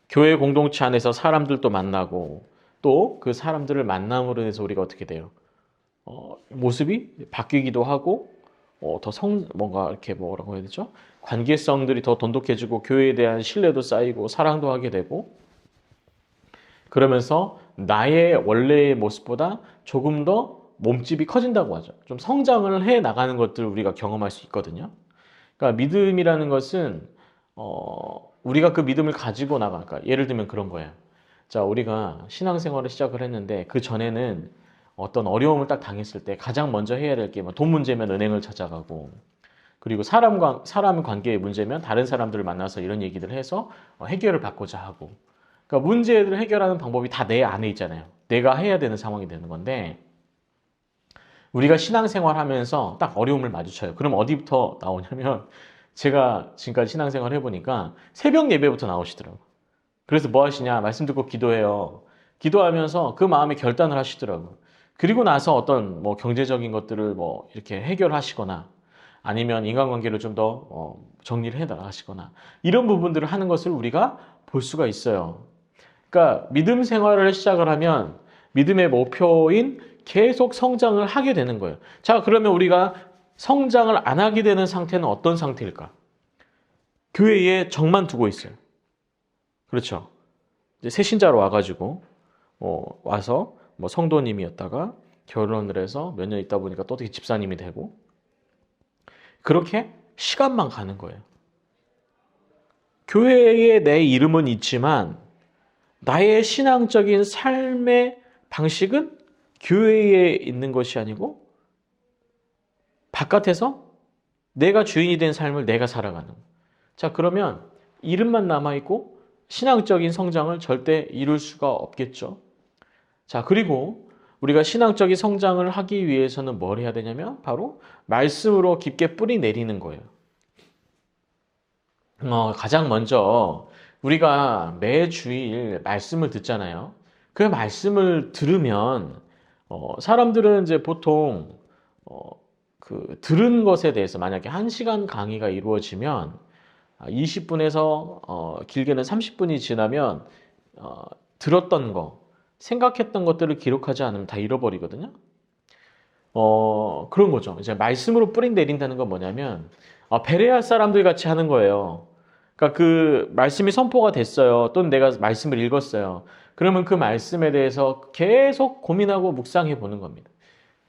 Speaker 1: 교회 공동체 안에서 사람들도 만나고, 또 그 사람들을 만남으로 해서 우리가 어떻게 돼요? 모습이 바뀌기도 하고, 뭔가 이렇게 뭐라고 해야 되죠? 관계성들이 더 돈독해지고, 교회에 대한 신뢰도 쌓이고, 사랑도 하게 되고, 그러면서 나의 원래의 모습보다 조금 더 몸집이 커진다고 하죠. 좀 성장을 해 나가는 것들을 우리가 경험할 수 있거든요. 그러니까 믿음이라는 것은 우리가 그 믿음을 가지고 나갈까. 예를 들면 그런 거예요. 자, 우리가 신앙생활을 시작을 했는데 그 전에는 어떤 어려움을 딱 당했을 때 가장 먼저 해야 될 게 돈 문제면 은행을 찾아가고, 그리고 사람 관계의 문제면 다른 사람들을 만나서 이런 얘기를 해서 해결을 받고자 하고. 그러니까 문제를 해결하는 방법이 다 내 안에 있잖아요. 내가 해야 되는 상황이 되는 건데, 우리가 신앙생활 하면서 딱 어려움을 마주쳐요. 그럼 어디부터 나오냐면, 제가 지금까지 신앙생활 해보니까 새벽 예배부터 나오시더라고요. 그래서 뭐 하시냐? 말씀 듣고 기도해요. 기도하면서 그 마음에 결단을 하시더라고요. 그리고 나서 어떤 뭐 경제적인 것들을 뭐 이렇게 해결하시거나, 아니면 인간관계를 좀 더 정리를 해 나가시거나, 이런 부분들을 하는 것을 우리가 볼 수가 있어요. 그러니까 믿음 생활을 시작을 하면 믿음의 목표인 계속 성장을 하게 되는 거예요. 자, 그러면 우리가 성장을 안 하게 되는 상태는 어떤 상태일까? 교회에 정만 두고 있어요. 그렇죠. 이제 새신자로 와가지고 와서 뭐 성도님이었다가 결혼을 해서 몇 년 있다 보니까 또 어떻게 집사님이 되고, 그렇게 시간만 가는 거예요. 교회에 내 이름은 있지만 나의 신앙적인 삶의 방식은 교회에 있는 것이 아니고 바깥에서 내가 주인이 된 삶을 내가 살아가는 거예요. 자, 그러면 이름만 남아있고 신앙적인 성장을 절대 이룰 수가 없겠죠. 자, 그리고 우리가 신앙적인 성장을 하기 위해서는 뭘 해야 되냐면 바로 말씀으로 깊게 뿌리 내리는 거예요. 가장 먼저 우리가 매주일 말씀을 듣잖아요. 그 말씀을 들으면 사람들은 이제 보통 그 들은 것에 대해서, 만약에 1시간 강의가 이루어지면 20분에서 길게는 30분이 지나면 들었던 거, 생각했던 것들을 기록하지 않으면 다 잃어버리거든요. 그런 거죠. 이제 말씀으로 뿌리 내린다는 건 뭐냐면 베레아 사람들 같이 하는 거예요. 그러니까 그 말씀이 선포가 됐어요. 또는 내가 말씀을 읽었어요. 그러면 그 말씀에 대해서 계속 고민하고 묵상해 보는 겁니다.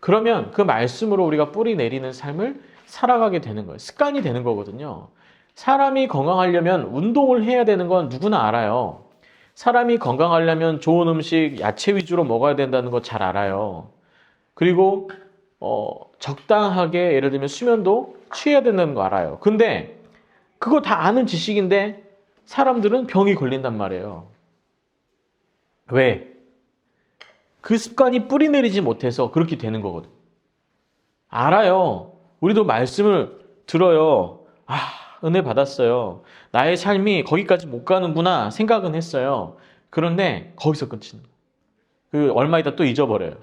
Speaker 1: 그러면 그 말씀으로 우리가 뿌리 내리는 삶을 살아가게 되는 거예요. 습관이 되는 거거든요. 사람이 건강하려면 운동을 해야 되는 건 누구나 알아요. 사람이 건강하려면 좋은 음식, 야채 위주로 먹어야 된다는 거 잘 알아요. 그리고 적당하게 예를 들면 수면도 취해야 된다는 거 알아요. 근데 그거 다 아는 지식인데 사람들은 병이 걸린단 말이에요. 왜? 그 습관이 뿌리 내리지 못해서 그렇게 되는 거거든. 알아요. 우리도 말씀을 들어요. 아, 은혜 받았어요. 나의 삶이 거기까지 못 가는구나 생각은 했어요. 그런데 거기서 끝이는 거예요. 그 얼마 있다 또 잊어버려요.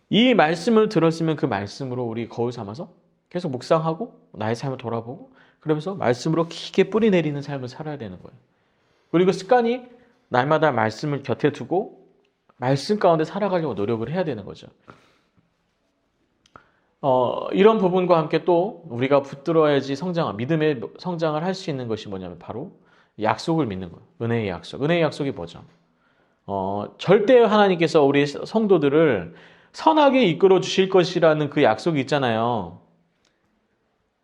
Speaker 1: 이 말씀을 들었으면 그 말씀으로 우리 거울 삼아서 계속 묵상하고 나의 삶을 돌아보고 그러면서 말씀으로 깊게 뿌리 내리는 삶을 살아야 되는 거예요. 그리고 습관이 날마다 말씀을 곁에 두고 말씀 가운데 살아가려고 노력을 해야 되는 거죠. 이런 부분과 함께 또 우리가 붙들어야지 믿음의 성장을 할 수 있는 것이 뭐냐면 바로 약속을 믿는 거예요. 은혜의 약속. 은혜의 약속이 뭐죠? 절대 하나님께서 우리 성도들을 선하게 이끌어 주실 것이라는 그 약속이 있잖아요.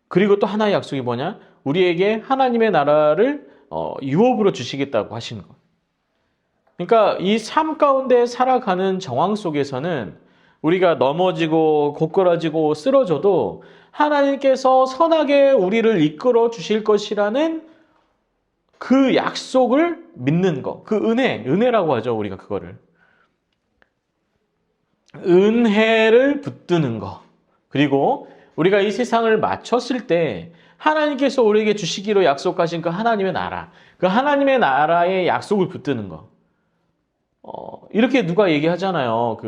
Speaker 1: 그리고 또 하나의 약속이 뭐냐? 우리에게 하나님의 나라를 유업으로 주시겠다고 하시는 거예요. 그러니까 이 삶 가운데 살아가는 정황 속에서는 우리가 넘어지고 고꾸라지고 쓰러져도 하나님께서 선하게 우리를 이끌어 주실 것이라는 그 약속을 믿는 거. 그 은혜라고 하죠. 우리가 그거를. 은혜를 붙드는 거. 그리고 우리가 이 세상을 마쳤을 때 하나님께서 우리에게 주시기로 약속하신 그 하나님의 나라. 그 하나님의 나라의 약속을 붙드는 거. 이렇게 누가 얘기하잖아요.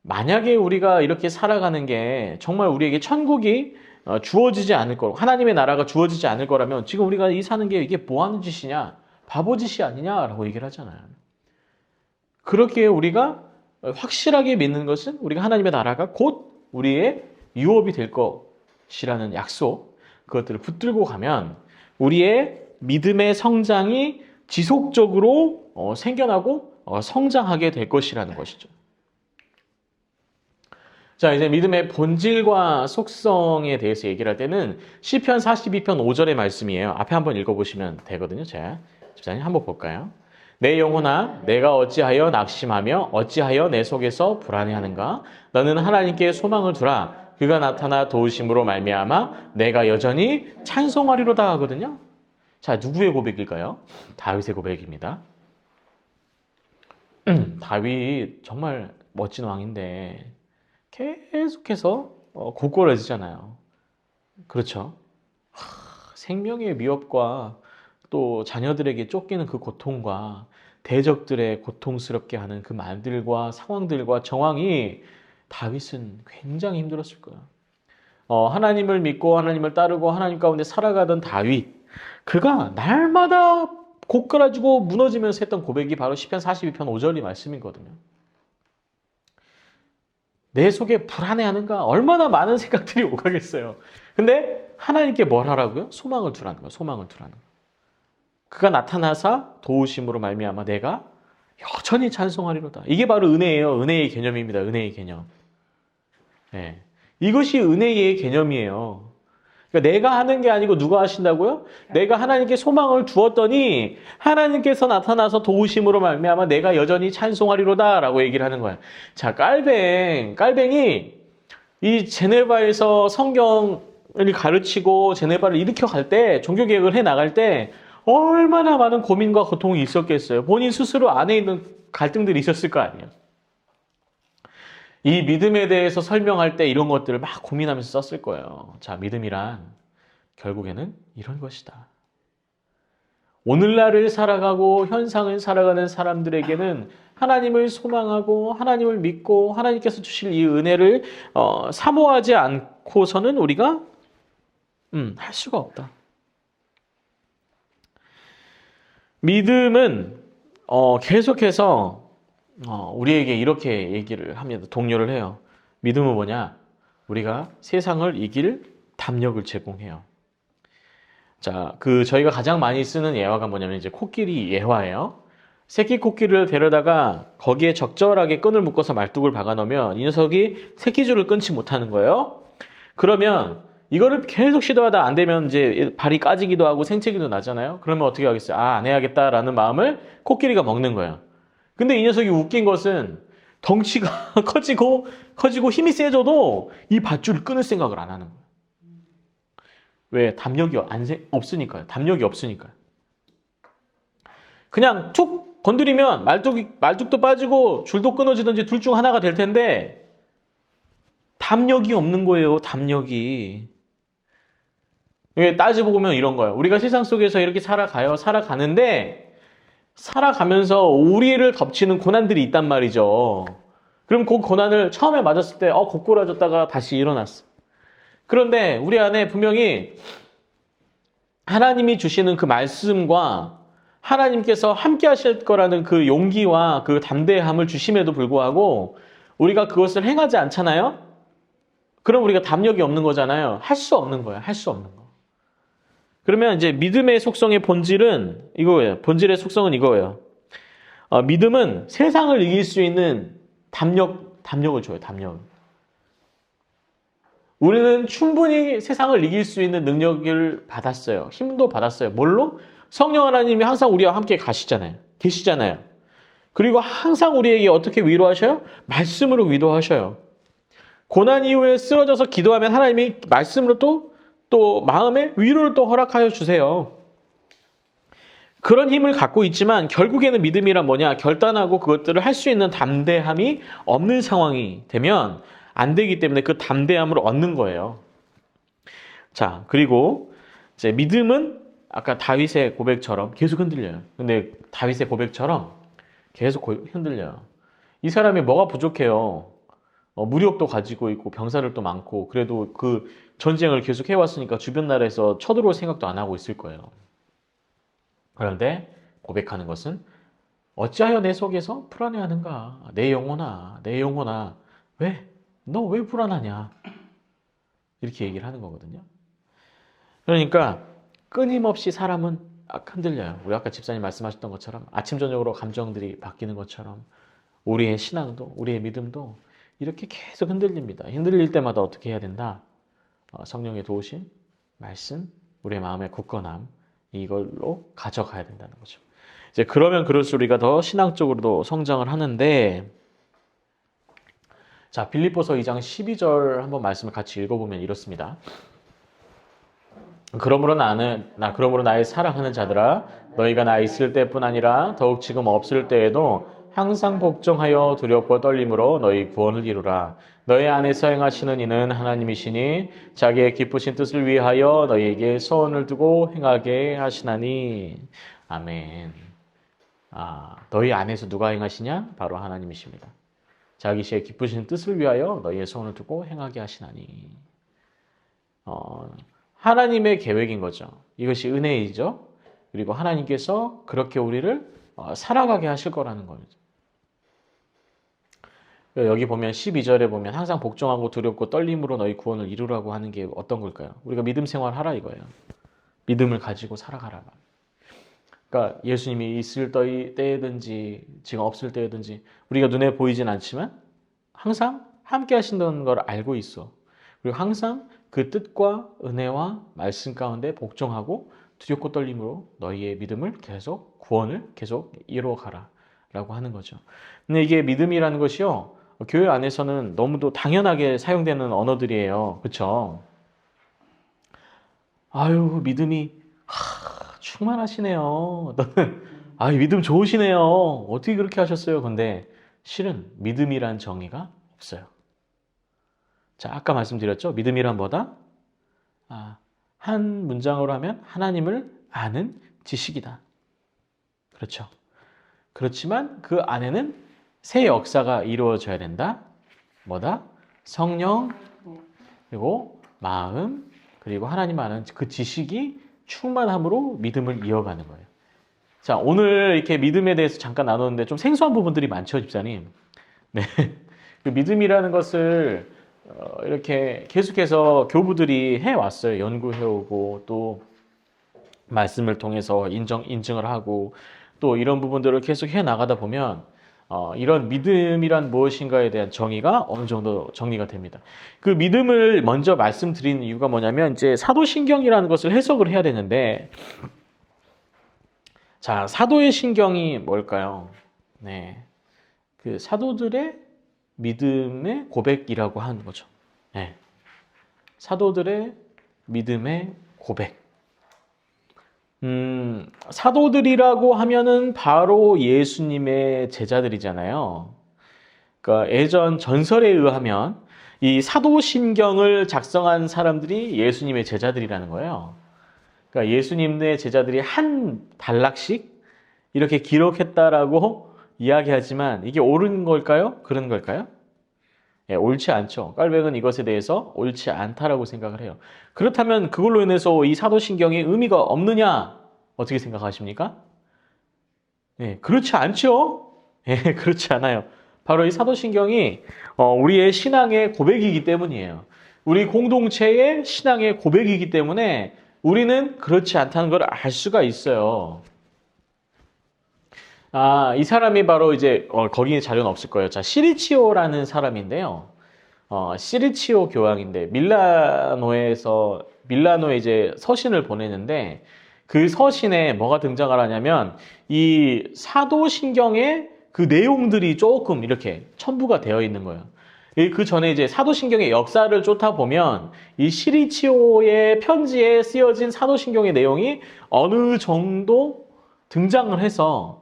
Speaker 1: 만약에 우리가 이렇게 살아가는 게 정말 우리에게 천국이 주어지지 않을 거고 하나님의 나라가 주어지지 않을 거라면 지금 우리가 사는 게 이게 뭐 하는 짓이냐? 바보 짓이 아니냐라고 얘기를 하잖아요. 그렇게 우리가 확실하게 믿는 것은 우리가 하나님의 나라가 곧 우리의 유업이 될 것이라는 약속, 그것들을 붙들고 가면 우리의 믿음의 성장이 지속적으로 생겨나고 성장하게 될 것이라는 것이죠. 자, 이제 믿음의 본질과 속성에 대해서 얘기를 할 때는 시편 42편 5절의 말씀이에요. 앞에 한번 읽어보시면 되거든요. 자, 집사님 한번 볼까요? 내 영혼아, 내가 어찌하여 낙심하며 어찌하여 내 속에서 불안해하는가? 너는 하나님께 소망을 두라. 그가 나타나 도우심으로 말미암아 내가 여전히 찬송하리로다 하거든요. 자, 누구의 고백일까요? 다윗의 고백입니다. 다윗 정말 멋진 왕인데 계속해서 고꾸라지잖아요. 그렇죠? 생명의 위협과 또 자녀들에게 쫓기는 그 고통과 대적들의 고통스럽게 하는 그 말들과 상황들과 정황이 다윗은 굉장히 힘들었을 거예요. 하나님을 믿고 하나님을 따르고 하나님 가운데 살아가던 다윗, 그가 날마다 고꾸라지고 무너지면서 했던 고백이 바로 시편 42편 5절이 말씀이거든요. 내 속에 불안해하는가? 얼마나 많은 생각들이 오가겠어요. 근데 하나님께 뭘 하라고요? 소망을 두라는 거예요. 소망을 두라는 거예요. 그가 나타나사 도우심으로 말미암아 내가 여전히 찬송하리로다. 이게 바로 은혜예요. 은혜의 개념입니다. 은혜의 개념. 네. 이것이 은혜의 개념이에요. 그러니까 내가 하는 게 아니고 누가 하신다고요? 내가 하나님께 소망을 두었더니 하나님께서 나타나서 도우심으로 말미암아 내가 여전히 찬송하리로다 라고 얘기를 하는 거예요. 자, 깔뱅이 이 제네바에서 성경을 가르치고 제네바를 일으켜 갈 때, 종교개혁을 해 나갈 때 얼마나 많은 고민과 고통이 있었겠어요. 본인 스스로 안에 있는 갈등들이 있었을 거 아니에요. 이 믿음에 대해서 설명할 때 이런 것들을 막 고민하면서 썼을 거예요. 자, 믿음이란 결국에는 이런 것이다. 오늘날을 살아가고 현상을 살아가는 사람들에게는 하나님을 소망하고 하나님을 믿고 하나님께서 주실 이 은혜를 사모하지 않고서는 우리가 할 수가 없다. 믿음은 계속해서 우리에게 이렇게 얘기를 합니다. 독려를 해요. 믿음은 뭐냐? 우리가 세상을 이길 담력을 제공해요. 자, 저희가 가장 많이 쓰는 예화가 뭐냐면 이제 코끼리 예화예요. 새끼 코끼리를 데려다가 거기에 적절하게 끈을 묶어서 말뚝을 박아 놓으면 이 녀석이 새끼줄을 끊지 못하는 거예요. 그러면 이거를 계속 시도하다 안 되면 이제 발이 까지기도 하고 생채기도 나잖아요. 그러면 어떻게 하겠어요? 아, 안 해야겠다라는 마음을 코끼리가 먹는 거예요. 근데 이 녀석이 웃긴 것은 덩치가 커지고 힘이 세져도 이 밧줄을 끊을 생각을 안 하는 거예요. 왜? 담력이 없으니까요. 담력이 없으니까요. 그냥 툭 건드리면 말뚝도 빠지고 줄도 끊어지든지 둘 중 하나가 될 텐데 담력이 없는 거예요. 담력이. 이게 따지고 보면 이런 거예요. 우리가 세상 속에서 이렇게 살아가는데 살아가면서 우리를 덮치는 고난들이 있단 말이죠. 그럼 그 고난을 처음에 맞았을 때 고꾸라졌다가 다시 일어났어. 그런데 우리 안에 분명히 하나님이 주시는 그 말씀과 하나님께서 함께 하실 거라는 그 용기와 그 담대함을 주심에도 불구하고 우리가 그것을 행하지 않잖아요? 그럼 우리가 담력이 없는 거잖아요. 할 수 없는 거예요. 할 수 없는 거. 그러면 이제 믿음의 속성의 본질은 이거예요. 본질의 속성은 이거예요. 믿음은 세상을 이길 수 있는 담력을 줘요. 담력. 우리는 충분히 세상을 이길 수 있는 능력을 받았어요. 힘도 받았어요. 뭘로? 성령 하나님이 항상 우리와 함께 계시잖아요. 그리고 항상 우리에게 어떻게 위로하셔요? 말씀으로 위로하셔요. 고난 이후에 쓰러져서 기도하면 하나님이 말씀으로 또 마음에 위로를 또 허락하여 주세요. 그런 힘을 갖고 있지만 결국에는 믿음이란 뭐냐? 결단하고 그것들을 할 수 있는 담대함이 없는 상황이 되면 안 되기 때문에 그 담대함을 얻는 거예요. 자, 그리고 이제 믿음은 아까 다윗의 고백처럼 계속 흔들려요. 근데 다윗의 고백처럼 계속 흔들려요. 이 사람이 뭐가 부족해요? 무력도 가지고 있고 병사들도 많고 그래도 그 전쟁을 계속 해왔으니까 주변 나라에서 쳐들어올 생각도 안 하고 있을 거예요. 그런데 고백하는 것은 어찌하여 내 속에서 불안해하는가? 내 영혼아, 왜? 너 왜 불안하냐? 이렇게 얘기를 하는 거거든요. 그러니까 끊임없이 사람은 흔들려요. 우리 아까 집사님 말씀하셨던 것처럼 아침 저녁으로 감정들이 바뀌는 것처럼 우리의 신앙도 우리의 믿음도 이렇게 계속 흔들립니다. 흔들릴 때마다 어떻게 해야 된다? 성령의 도우심, 말씀, 우리의 마음의 굳건함 이걸로 가져가야 된다는 거죠. 이제 그러면 그럴수록 우리가 더 신앙적으로도 성장을 하는데 자, 빌립보서 2장 12절 한번 말씀을 같이 읽어보면 이렇습니다. 그러므로 나의 사랑하는 자들아 너희가 나 있을 때뿐 아니라 더욱 지금 없을 때에도 항상 복종하여 두렵고 떨림으로 너희 구원을 이루라. 너희 안에서 행하시는 이는 하나님이시니 자기의 기쁘신 뜻을 위하여 너희에게 소원을 두고 행하게 하시나니. 아멘. 너희 안에서 누가 행하시냐? 바로 하나님이십니다. 자기의 기쁘신 뜻을 위하여 너희의 소원을 두고 행하게 하시나니. 하나님의 계획인 거죠. 이것이 은혜이죠. 그리고 하나님께서 그렇게 우리를 살아가게 하실 거라는 거죠. 여기 보면 12절에 보면 항상 복종하고 두렵고 떨림으로 너희 구원을 이루라고 하는 게 어떤 걸까요? 우리가 믿음 생활 하라 이거예요. 믿음을 가지고 살아가라. 그러니까 예수님이 있을 때든지 지금 없을 때든지 우리가 눈에 보이진 않지만 항상 함께 하신다는 걸 알고 있어. 그리고 항상 그 뜻과 은혜와 말씀 가운데 복종하고 두렵고 떨림으로 너희의 믿음을 구원을 계속 이루어가라 라고 하는 거죠. 근데 이게 믿음이라는 것이요, 교회 안에서는 너무도 당연하게 사용되는 언어들이에요. 그렇죠? 아유, 믿음이 충만하시네요. 너는 믿음 좋으시네요. 어떻게 그렇게 하셨어요? 근데 실은 믿음이란 정의가 없어요. 자, 아까 말씀드렸죠? 믿음이란 뭐다? 한 문장으로 하면 하나님을 아는 지식이다. 그렇죠. 그렇지만 그 안에는 새 역사가 이루어져야 된다. 뭐다? 성령, 그리고 마음, 그리고 하나님 아는 그 지식이 충만함으로 믿음을 이어가는 거예요. 자, 오늘 이렇게 믿음에 대해서 잠깐 나눴는데 좀 생소한 부분들이 많죠, 집사님? 네. 그 믿음이라는 것을 이렇게 계속해서 교부들이 해왔어요. 연구해오고 또 말씀을 통해서 인증을 하고 또 이런 부분들을 계속 해 나가다 보면 이런 믿음이란 무엇인가에 대한 정의가 어느 정도 정리가 됩니다. 그 믿음을 먼저 말씀드린 이유가 뭐냐면 이제 사도신경이라는 것을 해석을 해야 되는데, 자, 사도의 신경이 뭘까요? 네, 그 사도들의 믿음의 고백이라고 하는 거죠. 네, 사도들의 믿음의 고백. 사도들이라고 하면은 바로 예수님의 제자들이잖아요. 그러니까 예전 전설에 의하면 이 사도신경을 작성한 사람들이 예수님의 제자들이라는 거예요. 그러니까 예수님의 제자들이 한 단락씩 이렇게 기록했다라고 이야기하지만 이게 옳은 걸까요? 그런 걸까요? 예, 옳지 않죠. 깔뱅은 이것에 대해서 옳지 않다라고 생각을 해요. 그렇다면 그걸로 인해서 이 사도신경에 의미가 없느냐? 어떻게 생각하십니까? 예, 그렇지 않죠? 예, 그렇지 않아요. 바로 이 사도신경이 우리의 신앙의 고백이기 때문이에요. 우리 공동체의 신앙의 고백이기 때문에 우리는 그렇지 않다는 걸 알 수가 있어요. 이 사람이 바로 이제 거기에 자료는 없을 거예요. 자, 시리치오라는 사람인데요. 시리치오 교황인데 밀라노에 이제 서신을 보내는데 그 서신에 뭐가 등장을 하냐면 이 사도신경의 그 내용들이 조금 이렇게 첨부가 되어 있는 거예요. 그 전에 이제 사도신경의 역사를 쫓아 보면 이 시리치오의 편지에 쓰여진 사도신경의 내용이 어느 정도 등장을 해서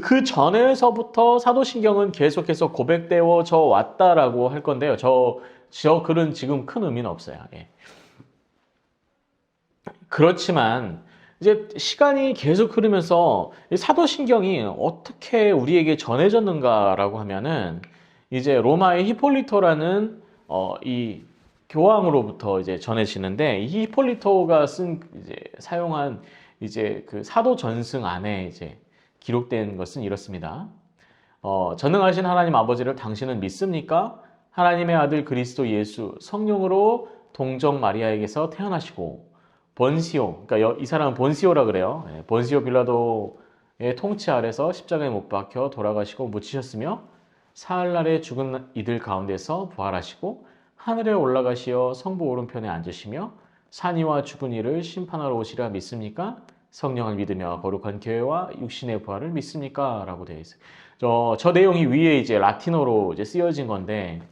Speaker 1: 그 전에서부터 사도신경은 계속해서 고백되어져 왔다라고 할 건데요. 저 글은 지금 큰 의미는 없어요. 예. 그렇지만 이제 시간이 계속 흐르면서 사도신경이 어떻게 우리에게 전해졌는가라고 하면은 이제 로마의 히폴리토라는 이 교황으로부터 이제 전해지는데 이 히폴리토가 사용한 이제 그 사도 전승 안에 이제 기록된 것은 이렇습니다. 전능하신 하나님 아버지를 당신은 믿습니까? 하나님의 아들 그리스도 예수 성령으로 동정 마리아에게서 태어나시고 번시오, 그러니까 이 사람은 번시오라 그래요. 번시오 빌라도의 통치 아래서 십자가에 못 박혀 돌아가시고 묻히셨으며 사흘날에 죽은 이들 가운데서 부활하시고 하늘에 올라가시어 성부 오른편에 앉으시며 산이와 죽은 이를 심판하러 오시라 믿습니까? 성령을 믿으며 거룩한 교회와 육신의 부활을 믿습니까? 라고 되어 있어요. 저 내용이 위에 이제 라틴어로 이제 쓰여진 건데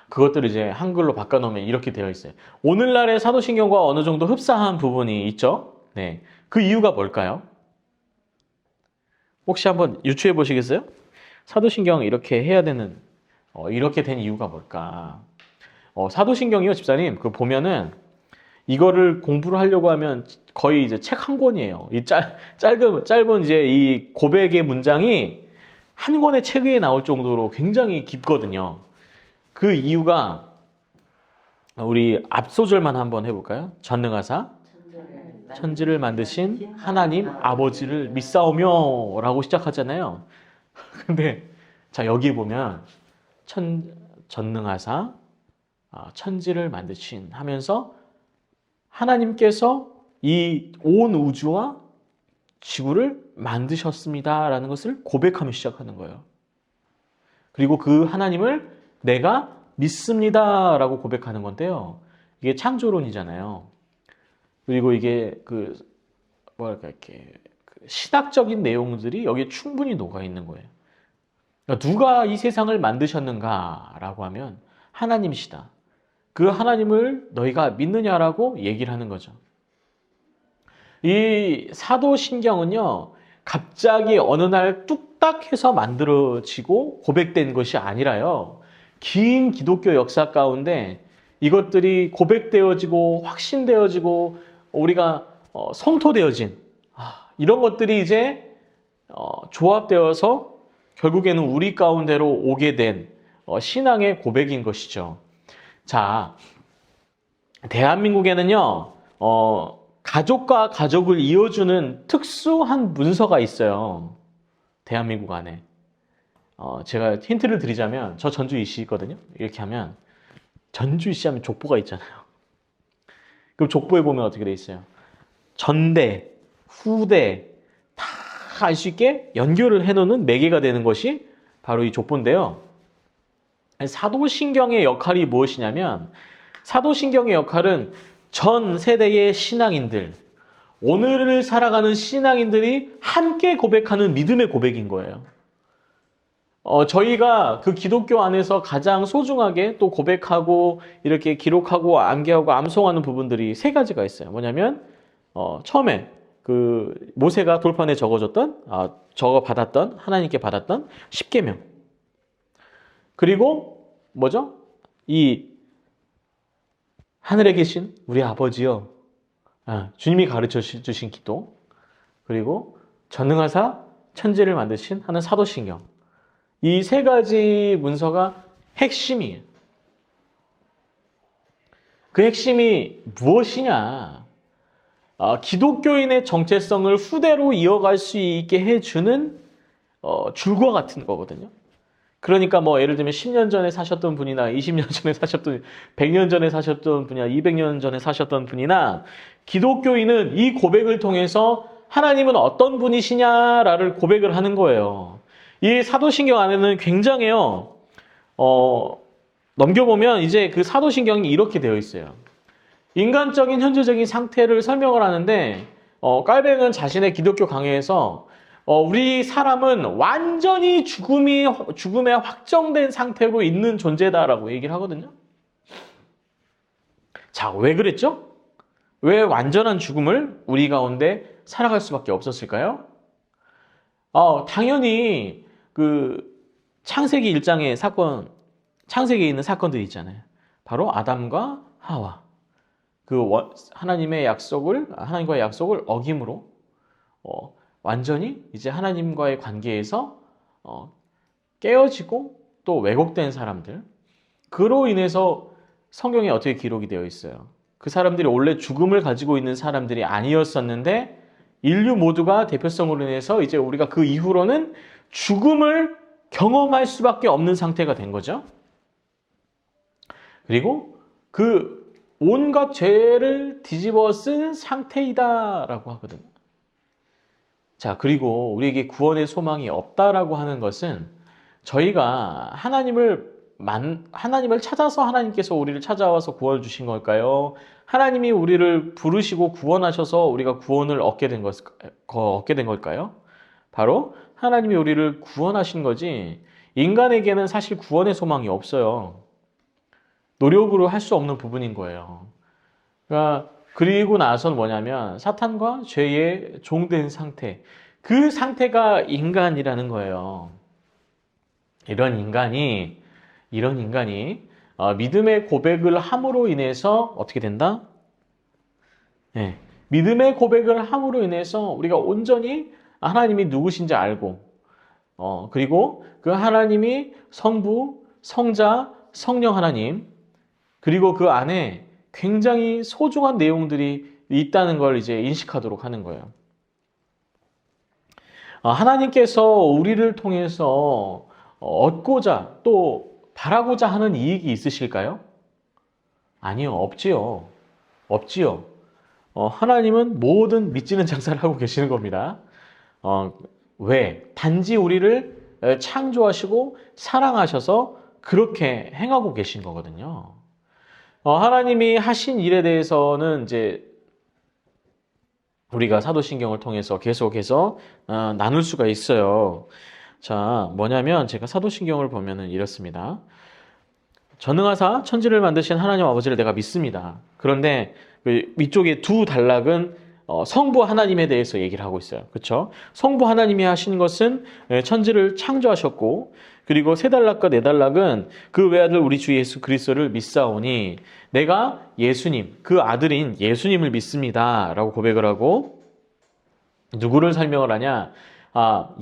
Speaker 1: 그것들을 이제 한글로 바꿔놓으면 이렇게 되어 있어요. 오늘날의 사도신경과 어느 정도 흡사한 부분이 있죠? 네. 그 이유가 뭘까요? 혹시 한번 유추해 보시겠어요? 사도신경 이렇게 해야 되는, 이렇게 된 이유가 뭘까? 사도신경이요, 집사님. 그 보면은 이거를 공부를 하려고 하면 거의 이제 책 한 권이에요. 이 짧은 이제 이 고백의 문장이 한 권의 책에 나올 정도로 굉장히 깊거든요. 그 이유가 우리 앞소절만 한번 해볼까요? 전능하사 천지를 만드신 하나님 아버지를 믿사오며 라고 시작하잖아요. 근데 자 여기 보면 전능하사 천지를 만드신 하면서 하나님께서 이 온 우주와 지구를 만드셨습니다라는 것을 고백하며 시작하는 거예요. 그리고 그 하나님을 내가 믿습니다라고 고백하는 건데요. 이게 창조론이잖아요. 그리고 이게 이렇게 신학적인 내용들이 여기에 충분히 녹아 있는 거예요. 그러니까 누가 이 세상을 만드셨는가라고 하면 하나님이시다. 그 하나님을 너희가 믿느냐라고 얘기를 하는 거죠. 이 사도신경은요, 갑자기 어느 날 뚝딱 해서 만들어지고 고백된 것이 아니라요, 긴 기독교 역사 가운데 이것들이 고백되어지고 확신되어지고 우리가 성토되어진 이런 것들이 이제 조합되어서 결국에는 우리 가운데로 오게 된 신앙의 고백인 것이죠. 자, 대한민국에는요, 가족과 가족을 이어주는 특수한 문서가 있어요. 대한민국 안에. 제가 힌트를 드리자면, 저 전주 이씨 있거든요. 이렇게 하면, 전주 이씨 하면 족보가 있잖아요. 그럼 족보에 보면 어떻게 돼 있어요? 전대, 후대, 다 딱 알 수 있게 연결을 해놓는 매개가 되는 것이 바로 이 족보인데요. 사도신경의 역할이 무엇이냐면 사도신경의 역할은 전 세대의 신앙인들, 오늘을 살아가는 신앙인들이 함께 고백하는 믿음의 고백인 거예요. 저희가 그 기독교 안에서 가장 소중하게 또 고백하고 이렇게 기록하고 암기하고 암송하는 부분들이 세 가지가 있어요. 뭐냐면 처음에 그 모세가 돌판에 적어받았던 하나님께 받았던 십계명. 그리고 뭐죠? 이 하늘에 계신 우리 아버지여, 주님이 가르쳐 주신 기도. 그리고 전능하사 천지를 만드신 하는 사도신경. 이 세 가지 문서가 핵심이에요. 그 핵심이 무엇이냐? 기독교인의 정체성을 후대로 이어갈 수 있게 해주는 줄과 같은 거거든요. 그러니까 뭐 예를 들면 10년 전에 사셨던 분이나 20년 전에 사셨던 100년 전에 사셨던 분이나 200년 전에 사셨던 분이나 기독교인은 이 고백을 통해서 하나님은 어떤 분이시냐를 고백을 하는 거예요. 이 사도신경 안에는 굉장해요. 넘겨보면 이제 그 사도신경이 이렇게 되어 있어요. 인간적인 현재적인 상태를 설명을 하는데 깔뱅은 자신의 기독교 강해에서 우리 사람은 완전히 죽음에 확정된 상태로 있는 존재다라고 얘기를 하거든요. 자, 왜 그랬죠? 왜 완전한 죽음을 우리 가운데 살아갈 수밖에 없었을까요? 당연히 그 창세기 1장의 사건, 창세기에 있는 사건들이 있잖아요. 바로 아담과 하와. 하나님과의 약속을 어김으로 완전히 이제 하나님과의 관계에서 깨어지고 또 왜곡된 사람들. 그로 인해서 성경에 어떻게 기록이 되어 있어요? 그 사람들이 원래 죽음을 가지고 있는 사람들이 아니었었는데 인류 모두가 대표성으로 인해서 이제 우리가 그 이후로는 죽음을 경험할 수밖에 없는 상태가 된 거죠. 그리고 그 온갖 죄를 뒤집어 쓴 상태이다라고 하거든요. 자, 그리고 우리에게 구원의 소망이 없다라고 하는 것은 저희가 하나님을 찾아서 하나님께서 우리를 찾아와서 구원을 주신 걸까요? 하나님이 우리를 부르시고 구원하셔서 우리가 구원을 얻게 된 걸까요? 바로 하나님이 우리를 구원하신 거지 인간에게는 사실 구원의 소망이 없어요. 노력으로 할 수 없는 부분인 거예요. 그리고 나서는 뭐냐면 사탄과 죄의 종된 상태. 그 상태가 인간이라는 거예요. 이런 인간이 믿음의 고백을 함으로 인해서 어떻게 된다? 네. 믿음의 고백을 함으로 인해서 우리가 온전히 하나님이 누구신지 알고 그리고 그 하나님이 성부, 성자, 성령 하나님 그리고 그 안에 굉장히 소중한 내용들이 있다는 걸 이제 인식하도록 하는 거예요. 하나님께서 우리를 통해서 얻고자 또 바라고자 하는 이익이 있으실까요? 아니요, 없지요. 하나님은 모든 믿지는 장사를 하고 계시는 겁니다. 왜? 단지 우리를 창조하시고 사랑하셔서 그렇게 행하고 계신 거거든요. 하나님이 하신 일에 대해서는 이제 우리가 사도신경을 통해서 계속해서 나눌 수가 있어요. 자, 뭐냐면 제가 사도신경을 보면은 이렇습니다. 전능하사 천지를 만드신 하나님 아버지를 내가 믿습니다. 그런데 그 위쪽에 두 단락은 성부 하나님에 대해서 얘기를 하고 있어요. 그렇죠? 성부 하나님이 하신 것은 천지를 창조하셨고 그리고 세 단락과 네 단락은 그 외아들 우리 주 예수 그리스도를 믿사오니 내가 예수님, 그 아들인 예수님을 믿습니다. 라고 고백을 하고 누구를 설명을 하냐?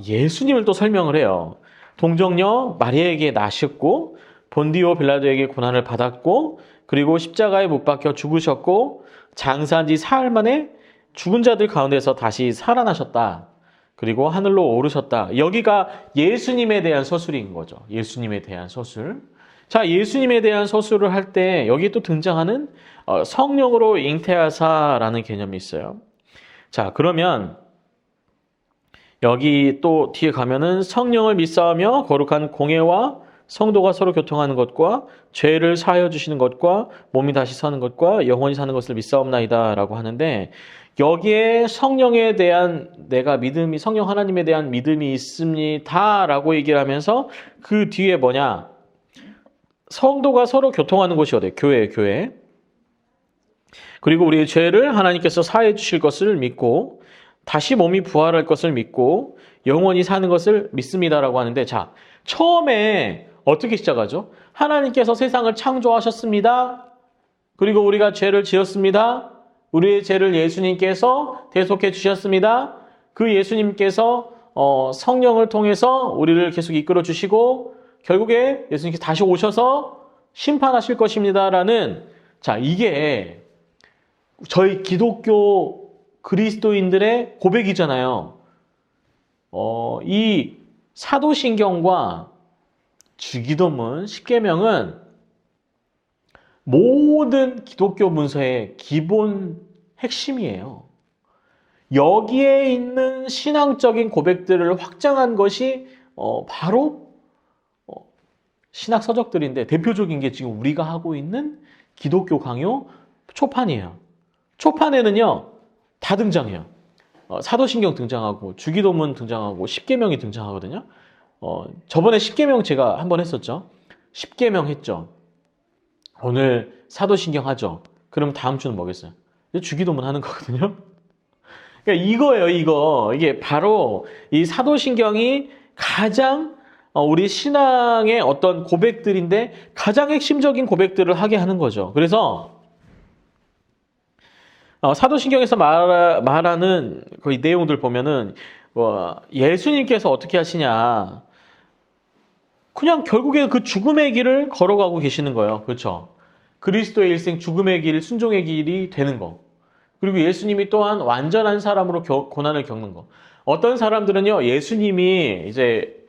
Speaker 1: 예수님을 또 설명을 해요. 동정녀 마리아에게 나셨고 본디오 빌라도에게 고난을 받았고 그리고 십자가에 못 박혀 죽으셨고 장사한 지 사흘 만에 죽은 자들 가운데서 다시 살아나셨다. 그리고 하늘로 오르셨다. 여기가 예수님에 대한 서술인 거죠. 예수님에 대한 서술. 자, 예수님에 대한 서술을 할 때 여기 또 등장하는 성령으로 잉태하사라는 개념이 있어요. 자, 그러면 여기 또 뒤에 가면은 성령을 믿사하며 거룩한 공예와 성도가 서로 교통하는 것과 죄를 사하여 주시는 것과 몸이 다시 사는 것과 영원히 사는 것을 믿사옵나이다라고 하는데 여기에 성령에 대한 내가 믿음이 성령 하나님에 대한 믿음이 있습니다라고 얘기를 하면서 그 뒤에 뭐냐? 성도가 서로 교통하는 곳이 어디예요? 교회예요, 교회. 그리고 우리의 죄를 하나님께서 사해 주실 것을 믿고 다시 몸이 부활할 것을 믿고 영원히 사는 것을 믿습니다라고 하는데 자, 처음에 어떻게 시작하죠? 하나님께서 세상을 창조하셨습니다. 그리고 우리가 죄를 지었습니다. 우리의 죄를 예수님께서 대속해 주셨습니다. 그 예수님께서 성령을 통해서 우리를 계속 이끌어 주시고 결국에 예수님께서 다시 오셔서 심판하실 것입니다라는 자, 이게 저희 기독교 그리스도인들의 고백이잖아요. 이 사도신경과 주기도문, 십계명은 모든 기독교 문서의 기본 핵심이에요. 여기에 있는 신앙적인 고백들을 확장한 것이 바로 신학 서적들인데 대표적인 게 지금 우리가 하고 있는 기독교 강요 초판이에요. 초판에는요 다 등장해요. 사도신경 등장하고 주기도문 등장하고 십계명이 등장하거든요. 저번에 십계명 제가 한번 했었죠. 십계명 했죠. 오늘 사도신경 하죠. 그럼 다음 주는 뭐겠어요? 주기도문 하는 거거든요. 그러니까 이거예요, 이거. 이게 바로 이 사도신경이 가장 우리 신앙의 어떤 고백들인데 가장 핵심적인 고백들을 하게 하는 거죠. 그래서 사도신경에서 말하는 그 내용들 보면은 예수님께서 어떻게 하시냐. 그냥 결국에 그 죽음의 길을 걸어가고 계시는 거예요. 그렇죠? 그리스도의 일생 죽음의 길, 순종의 길이 되는 거. 그리고 예수님이 또한 완전한 사람으로 고난을 겪는 거. 어떤 사람들은요, 예수님이 이제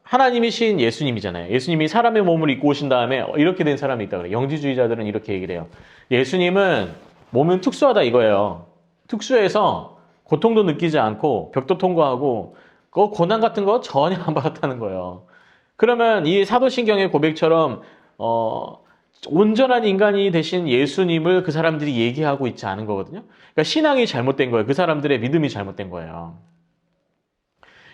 Speaker 1: 하나님이신 예수님이잖아요. 예수님이 사람의 몸을 입고 오신 다음에 이렇게 된 사람이 있다 그래요. 영지주의자들은 이렇게 얘기를 해요. 예수님은 몸은 특수하다 이거예요. 특수해서 고통도 느끼지 않고 벽도 통과하고 그 고난 같은 거 전혀 안 받았다는 거예요. 그러면 이 사도신경의 고백처럼 온전한 인간이 되신 예수님을 그 사람들이 얘기하고 있지 않은 거거든요. 그러니까 신앙이 잘못된 거예요. 그 사람들의 믿음이 잘못된 거예요.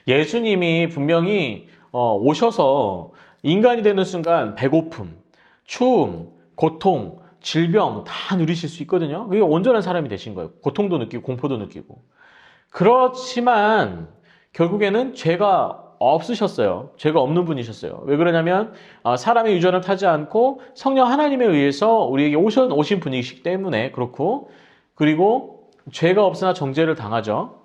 Speaker 1: 예수님이 분명히 오셔서 인간이 되는 순간 배고픔, 추움, 고통, 질병 다 누리실 수 있거든요. 그게 온전한 사람이 되신 거예요. 고통도 느끼고 공포도 느끼고. 그렇지만 결국에는 죄가 없으셨어요. 죄가 없는 분이셨어요. 왜 그러냐면 사람의 유전을 타지 않고 성령 하나님에 의해서 우리에게 오신 분이시기 때문에 그렇고 그리고 죄가 없으나 정죄를 당하죠.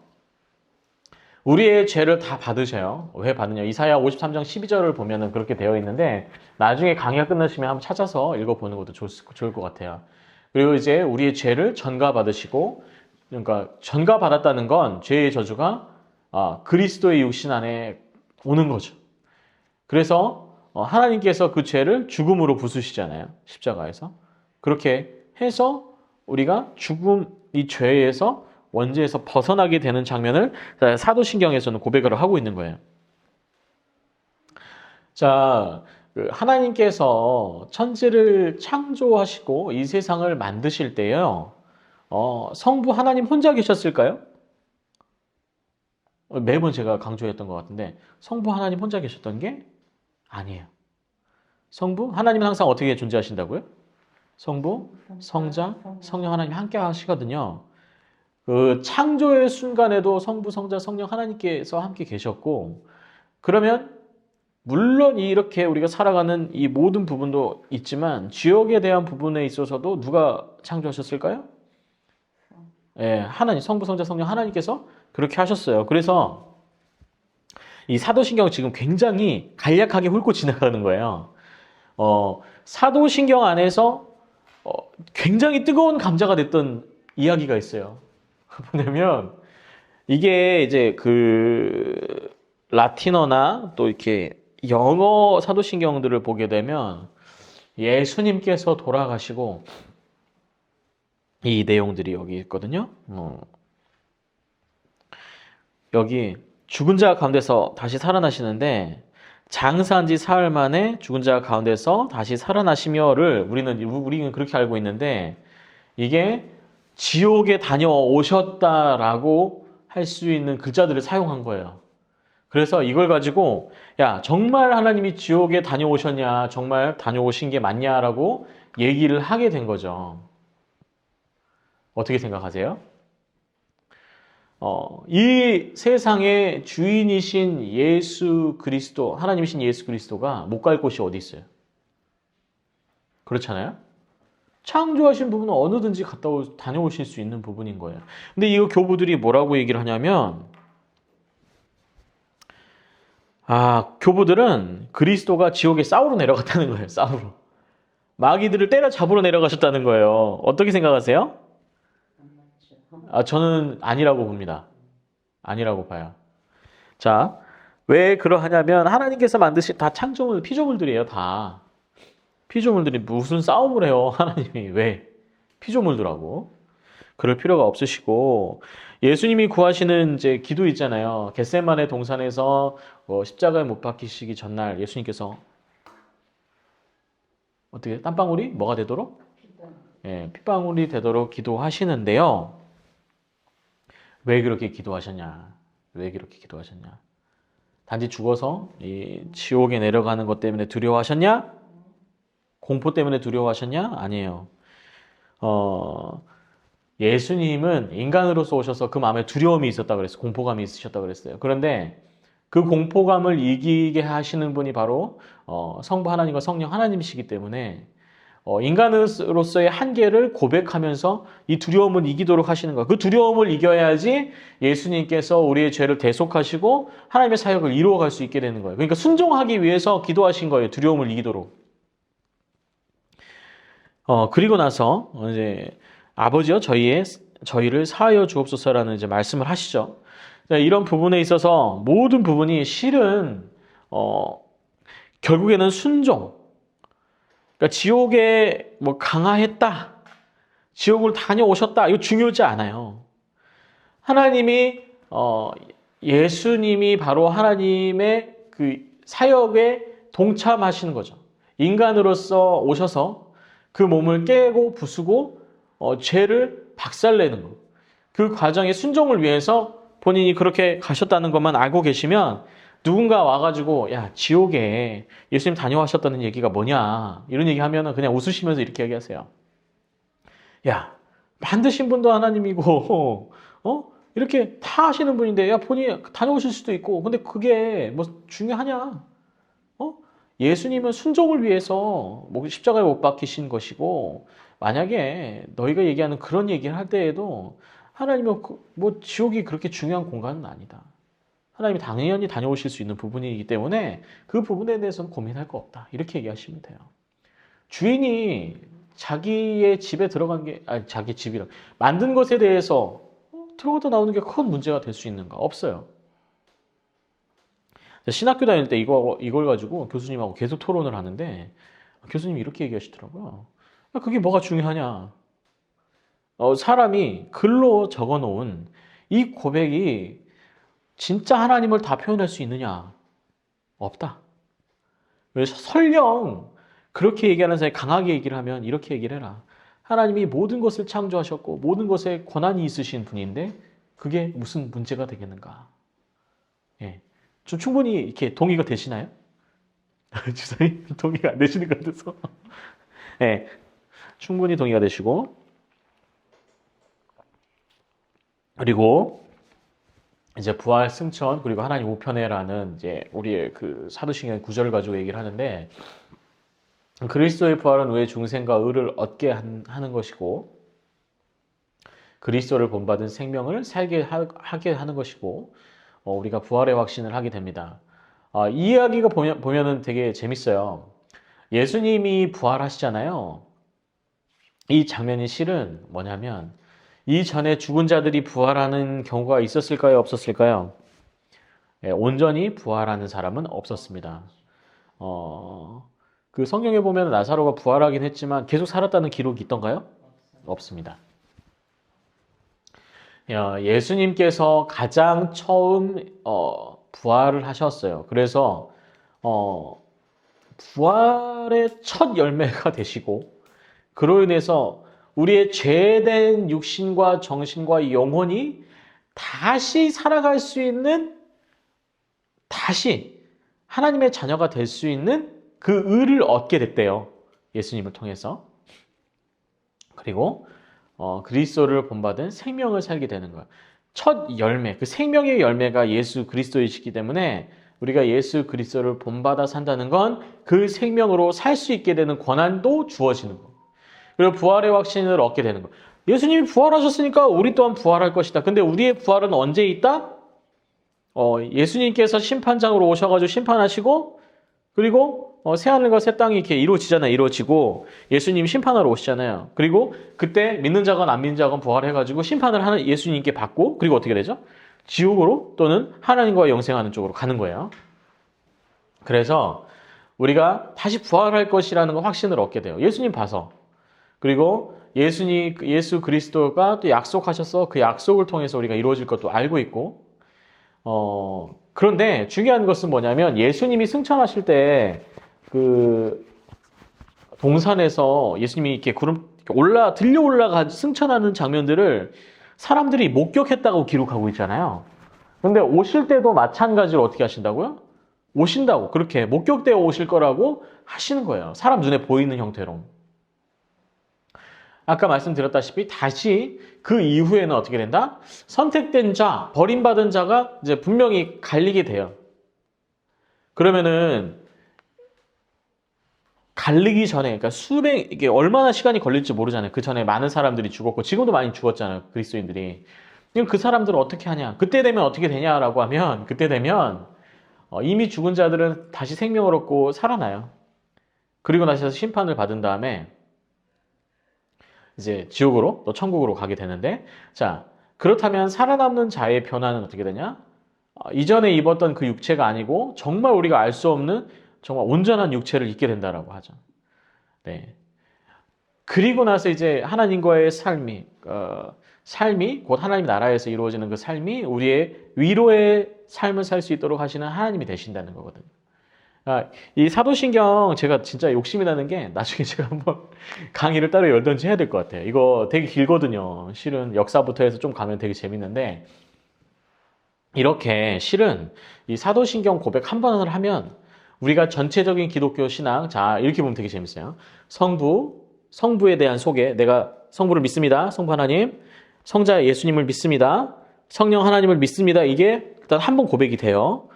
Speaker 1: 우리의 죄를 다 받으셔요. 왜 받느냐? 이사야 53장 12절을 보면은 그렇게 되어 있는데 나중에 강의가 끝나시면 한번 찾아서 읽어보는 것도 좋을 것 같아요. 그리고 이제 우리의 죄를 전가받으시고 그러니까 전가받았다는 건 죄의 저주가 그리스도의 육신 안에 오는 거죠. 그래서 하나님께서 그 죄를 죽음으로 부수시잖아요. 십자가에서. 그렇게 해서 우리가 죽음, 이 죄에서 원죄에서 벗어나게 되는 장면을 사도신경에서는 고백을 하고 있는 거예요. 자, 하나님께서 천지를 창조하시고 이 세상을 만드실 때요. 성부 하나님 혼자 계셨을까요? 매번 제가 강조했던 것 같은데 성부 하나님 혼자 계셨던 게 아니에요. 성부 하나님은 항상 어떻게 존재하신다고요? 성부, 성자, 성령 하나님 함께 하시거든요. 그 창조의 순간에도 성부, 성자, 성령 하나님께서 함께 계셨고 그러면 물론 이렇게 우리가 살아가는 이 모든 부분도 있지만 지옥에 대한 부분에 있어서도 누가 창조하셨을까요? 예, 하나님, 성부, 성자, 성령 하나님께서 그렇게 하셨어요. 그래서 이 사도신경 지금 굉장히 간략하게 훑고 지나가는 거예요. 사도신경 안에서 굉장히 뜨거운 감자가 됐던 이야기가 있어요. 뭐냐면 이게 이제 그 라틴어나 또 이렇게 영어 사도신경들을 보게 되면 예수님께서 돌아가시고 이 내용들이 여기 있거든요. 여기 죽은 자 가운데서 다시 살아나시는데 장사한 지 사흘 만에 죽은 자 가운데서 다시 살아나시며를 우리는 그렇게 알고 있는데 이게 지옥에 다녀오셨다라고 할 수 있는 글자들을 사용한 거예요. 그래서 이걸 가지고 야 정말 하나님이 지옥에 다녀오셨냐 정말 다녀오신 게 맞냐라고 얘기를 하게 된 거죠. 어떻게 생각하세요? 이 세상의 주인이신 예수 그리스도, 하나님이신 예수 그리스도가 못 갈 곳이 어디 있어요? 그렇잖아요? 창조하신 부분은 어느든지 다녀오실 수 있는 부분인 거예요. 근데 이 교부들이 뭐라고 얘기를 하냐면, 교부들은 그리스도가 지옥에 싸우러 내려갔다는 거예요. 싸우러. 마귀들을 때려잡으러 내려가셨다는 거예요. 어떻게 생각하세요? 저는 아니라고 봅니다. 아니라고 봐요. 자, 왜 그러하냐면 하나님께서 만드신 다 피조물들이에요. 다. 피조물들이 무슨 싸움을 해요. 하나님이 왜? 피조물들하고. 그럴 필요가 없으시고 예수님이 구하시는 이제 기도 있잖아요. 겟세마네 동산에서 십자가에 못 박히시기 전날 예수님께서 어떻게 땀방울이 뭐가 되도록? 예, 핏방울이 되도록 기도하시는데요. 왜 그렇게 기도하셨냐? 왜 그렇게 기도하셨냐? 단지 죽어서 이 지옥에 내려가는 것 때문에 두려워하셨냐? 공포 때문에 두려워하셨냐? 아니에요. 예수님은 인간으로서 오셔서 그 마음에 두려움이 있었다 그랬어요. 공포감이 있으셨다 그랬어요. 그런데 그 공포감을 이기게 하시는 분이 바로 성부 하나님과 성령 하나님이시기 때문에 인간으로서의 한계를 고백하면서 이 두려움을 이기도록 하시는 거예요. 그 두려움을 이겨야지 예수님께서 우리의 죄를 대속하시고 하나님의 사역을 이루어갈 수 있게 되는 거예요. 그러니까 순종하기 위해서 기도하신 거예요. 두려움을 이기도록. 그리고 나서 이제 아버지여 저희를 사하여 주옵소서라는 이제 말씀을 하시죠. 이런 부분에 있어서 모든 부분이 실은 결국에는 순종. 그러니까 지옥에 뭐 강하했다, 지옥을 다녀오셨다, 이거 중요하지 않아요. 하나님이 예수님이 바로 하나님의 그 사역에 동참하시는 거죠. 인간으로서 오셔서 그 몸을 깨고 부수고 죄를 박살내는 거. 그 과정의 순종을 위해서 본인이 그렇게 가셨다는 것만 알고 계시면 누군가 와가지고 야 지옥에 예수님 다녀가셨다는 얘기가 뭐냐 이런 얘기하면 그냥 웃으시면서 이렇게 얘기하세요. 야 만드신 분도 하나님이고 이렇게 다 하시는 분인데 야 본인이 다녀오실 수도 있고 근데 그게 뭐 중요하냐? 예수님은 순종을 위해서 십자가에 못 박히신 것이고 만약에 너희가 얘기하는 그런 얘기를 할 때에도 하나님은 뭐 지옥이 그렇게 중요한 공간은 아니다. 하나님이 당연히 다녀오실 수 있는 부분이기 때문에 그 부분에 대해서는 고민할 거 없다. 이렇게 얘기하시면 돼요. 주인이 자기의 집에 들어간 게, 자기 집이라, 만든 것에 대해서 들어갔다 나오는 게 큰 문제가 될 수 있는가? 없어요. 신학교 다닐 때 이걸 가지고 교수님하고 계속 토론을 하는데 교수님이 이렇게 얘기하시더라고요. 야, 그게 뭐가 중요하냐? 사람이 글로 적어 놓은 이 고백이 진짜 하나님을 다 표현할 수 있느냐? 없다. 그래서 설령 그렇게 얘기하는 사람이 강하게 얘기를 하면 이렇게 얘기를 해라. 하나님이 모든 것을 창조하셨고 모든 것에 권한이 있으신 분인데 그게 무슨 문제가 되겠는가? 예. 좀 충분히 이렇게 동의가 되시나요? 주사님 동의가 안 되시는 것 같아서. 예. 충분히 동의가 되시고. 그리고 이제 부활 승천 그리고 하나님 우편에라는 이제 우리의 그 사도신경 구절을 가지고 얘기를 하는데 그리스도의 부활은 우리의 중생과 의를 얻게 하는 것이고 그리스도를 본받은 생명을 살게 하게 하는 것이고 우리가 부활의 확신을 하게 됩니다. 이 이야기가 보면은 되게 재밌어요. 예수님이 부활하시잖아요. 이 장면이 실은 뭐냐면 이전에 죽은 자들이 부활하는 경우가 있었을까요? 없었을까요? 온전히 부활하는 사람은 없었습니다. 그 성경에 보면 나사로가 부활하긴 했지만 계속 살았다는 기록이 있던가요? 없습니다. 예수님께서 가장 처음 부활을 하셨어요. 그래서 부활의 첫 열매가 되시고 그로 인해서 우리의 죄된 육신과 정신과 영혼이 다시 살아갈 수 있는, 다시 하나님의 자녀가 될 수 있는 그 의를 얻게 됐대요. 예수님을 통해서. 그리고 그리스도를 본받은 생명을 살게 되는 거예요. 첫 열매, 그 생명의 열매가 예수 그리스도이시기 때문에 우리가 예수 그리스도를 본받아 산다는 건 그 생명으로 살 수 있게 되는 권한도 주어지는 거예요. 그리고 부활의 확신을 얻게 되는 거예요. 예수님이 부활하셨으니까 우리 또한 부활할 것이다. 근데 우리의 부활은 언제 있다? 예수님께서 심판장으로 오셔가지고 심판하시고, 그리고 새하늘과 새 땅이 이렇게 이루어지잖아요. 이루어지고 예수님 심판하러 오시잖아요. 그리고 그때 믿는 자건 안 믿는 자건 부활해가지고 심판을 하는 예수님께 받고, 그리고 어떻게 되죠? 지옥으로 또는 하나님과 영생하는 쪽으로 가는 거예요. 그래서 우리가 다시 부활할 것이라는 확신을 얻게 돼요. 예수님 봐서. 그리고 예수 그리스도가 또 약속하셔서 그 약속을 통해서 우리가 이루어질 것도 알고 있고, 그런데 중요한 것은 뭐냐면 예수님이 승천하실 때 그 동산에서 예수님이 이렇게 들려 올라가 승천하는 장면들을 사람들이 목격했다고 기록하고 있잖아요. 근데 오실 때도 마찬가지로 어떻게 하신다고요? 오신다고, 그렇게 목격되어 오실 거라고 하시는 거예요. 사람 눈에 보이는 형태로. 아까 말씀드렸다시피 다시 그 이후에는 어떻게 된다? 선택된 자, 버림받은 자가 이제 분명히 갈리게 돼요. 그러면은 갈리기 전에, 그러니까 이게 얼마나 시간이 걸릴지 모르잖아요. 그 전에 많은 사람들이 죽었고 지금도 많이 죽었잖아요. 그리스도인들이. 그럼 그 사람들은 어떻게 하냐? 그때 되면 어떻게 되냐라고 하면, 그때 되면 이미 죽은 자들은 다시 생명을 얻고 살아나요. 그리고 나서 심판을 받은 다음에 이제 지옥으로 또 천국으로 가게 되는데, 자, 그렇다면 살아남는 자의 변화는 어떻게 되냐? 이전에 입었던 그 육체가 아니고 정말 우리가 알 수 없는 정말 온전한 육체를 입게 된다라고 하죠. 네. 그리고 나서 이제 하나님과의 삶이 곧 하나님 나라에서 이루어지는 그 삶이 우리의 위로의 삶을 살 수 있도록 하시는 하나님이 되신다는 거거든요. 이 사도신경 제가 진짜 욕심이 나는 게 나중에 제가 한번 강의를 따로 열든지 해야 될 것 같아요. 이거 되게 길거든요. 실은 역사부터 해서 좀 가면 되게 재밌는데, 이렇게 실은 이 사도신경 고백 한 번을 하면 우리가 전체적인 기독교 신앙, 자, 이렇게 보면 되게 재밌어요. 성부에 대한 소개, 내가 성부를 믿습니다. 성부 하나님, 성자 예수님을 믿습니다. 성령 하나님을 믿습니다. 이게 일단 한 번 고백이 돼요.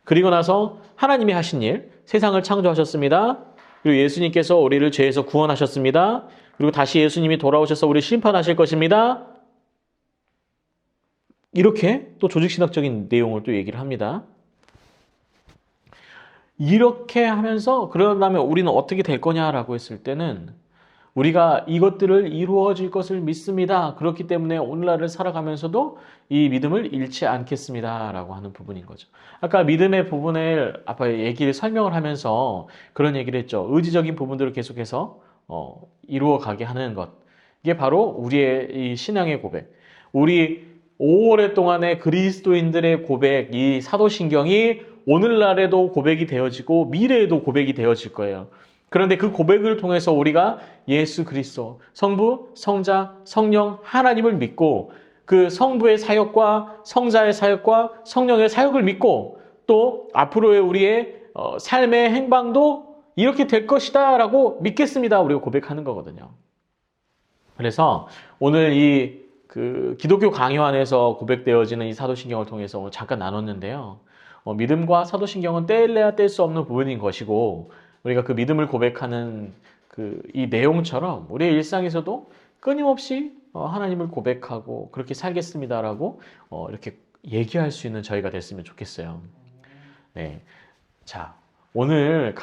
Speaker 1: 그리고 나서 하나님이 하신 일, 세상을 창조하셨습니다. 그리고 예수님께서 우리를 죄에서 구원하셨습니다. 그리고 다시 예수님이 돌아오셔서 우리를 심판하실 것입니다. 이렇게 또 조직신학적인 내용을 또 얘기를 합니다. 이렇게 하면서 그런 다음에 우리는 어떻게 될 거냐라고 했을 때는 우리가 이것들을 이루어질 것을 믿습니다. 그렇기 때문에 오늘날을 살아가면서도 이 믿음을 잃지 않겠습니다. 라고 하는 부분인 거죠. 아까 믿음의 부분을 앞에 설명을 하면서 그런 얘기를 했죠. 의지적인 부분들을 계속해서 이루어가게 하는 것. 이게 바로 우리의 이 신앙의 고백. 우리 5월에 동안의 그리스도인들의 고백, 이 사도신경이 오늘날에도 고백이 되어지고 미래에도 고백이 되어질 거예요. 그런데 그 고백을 통해서 우리가 예수 그리스도, 성부, 성자, 성령 하나님을 믿고 그 성부의 사역과 성자의 사역과 성령의 사역을 믿고 또 앞으로의 우리의 삶의 행방도 이렇게 될 것이다 라고 믿겠습니다. 우리가 고백하는 거거든요. 그래서 오늘 이 기독교 강요안에서 고백되어지는 이 사도신경을 통해서 오늘 잠깐 나눴는데요. 믿음과 사도신경은 뗄래야 뗄 수 없는 부분인 것이고, 우리가 그 믿음을 고백하는 이 내용처럼 우리의 일상에서도 끊임없이 하나님을 고백하고 그렇게 살겠습니다라고 이렇게 얘기할 수 있는 저희가 됐으면 좋겠어요. 네. 자, 오늘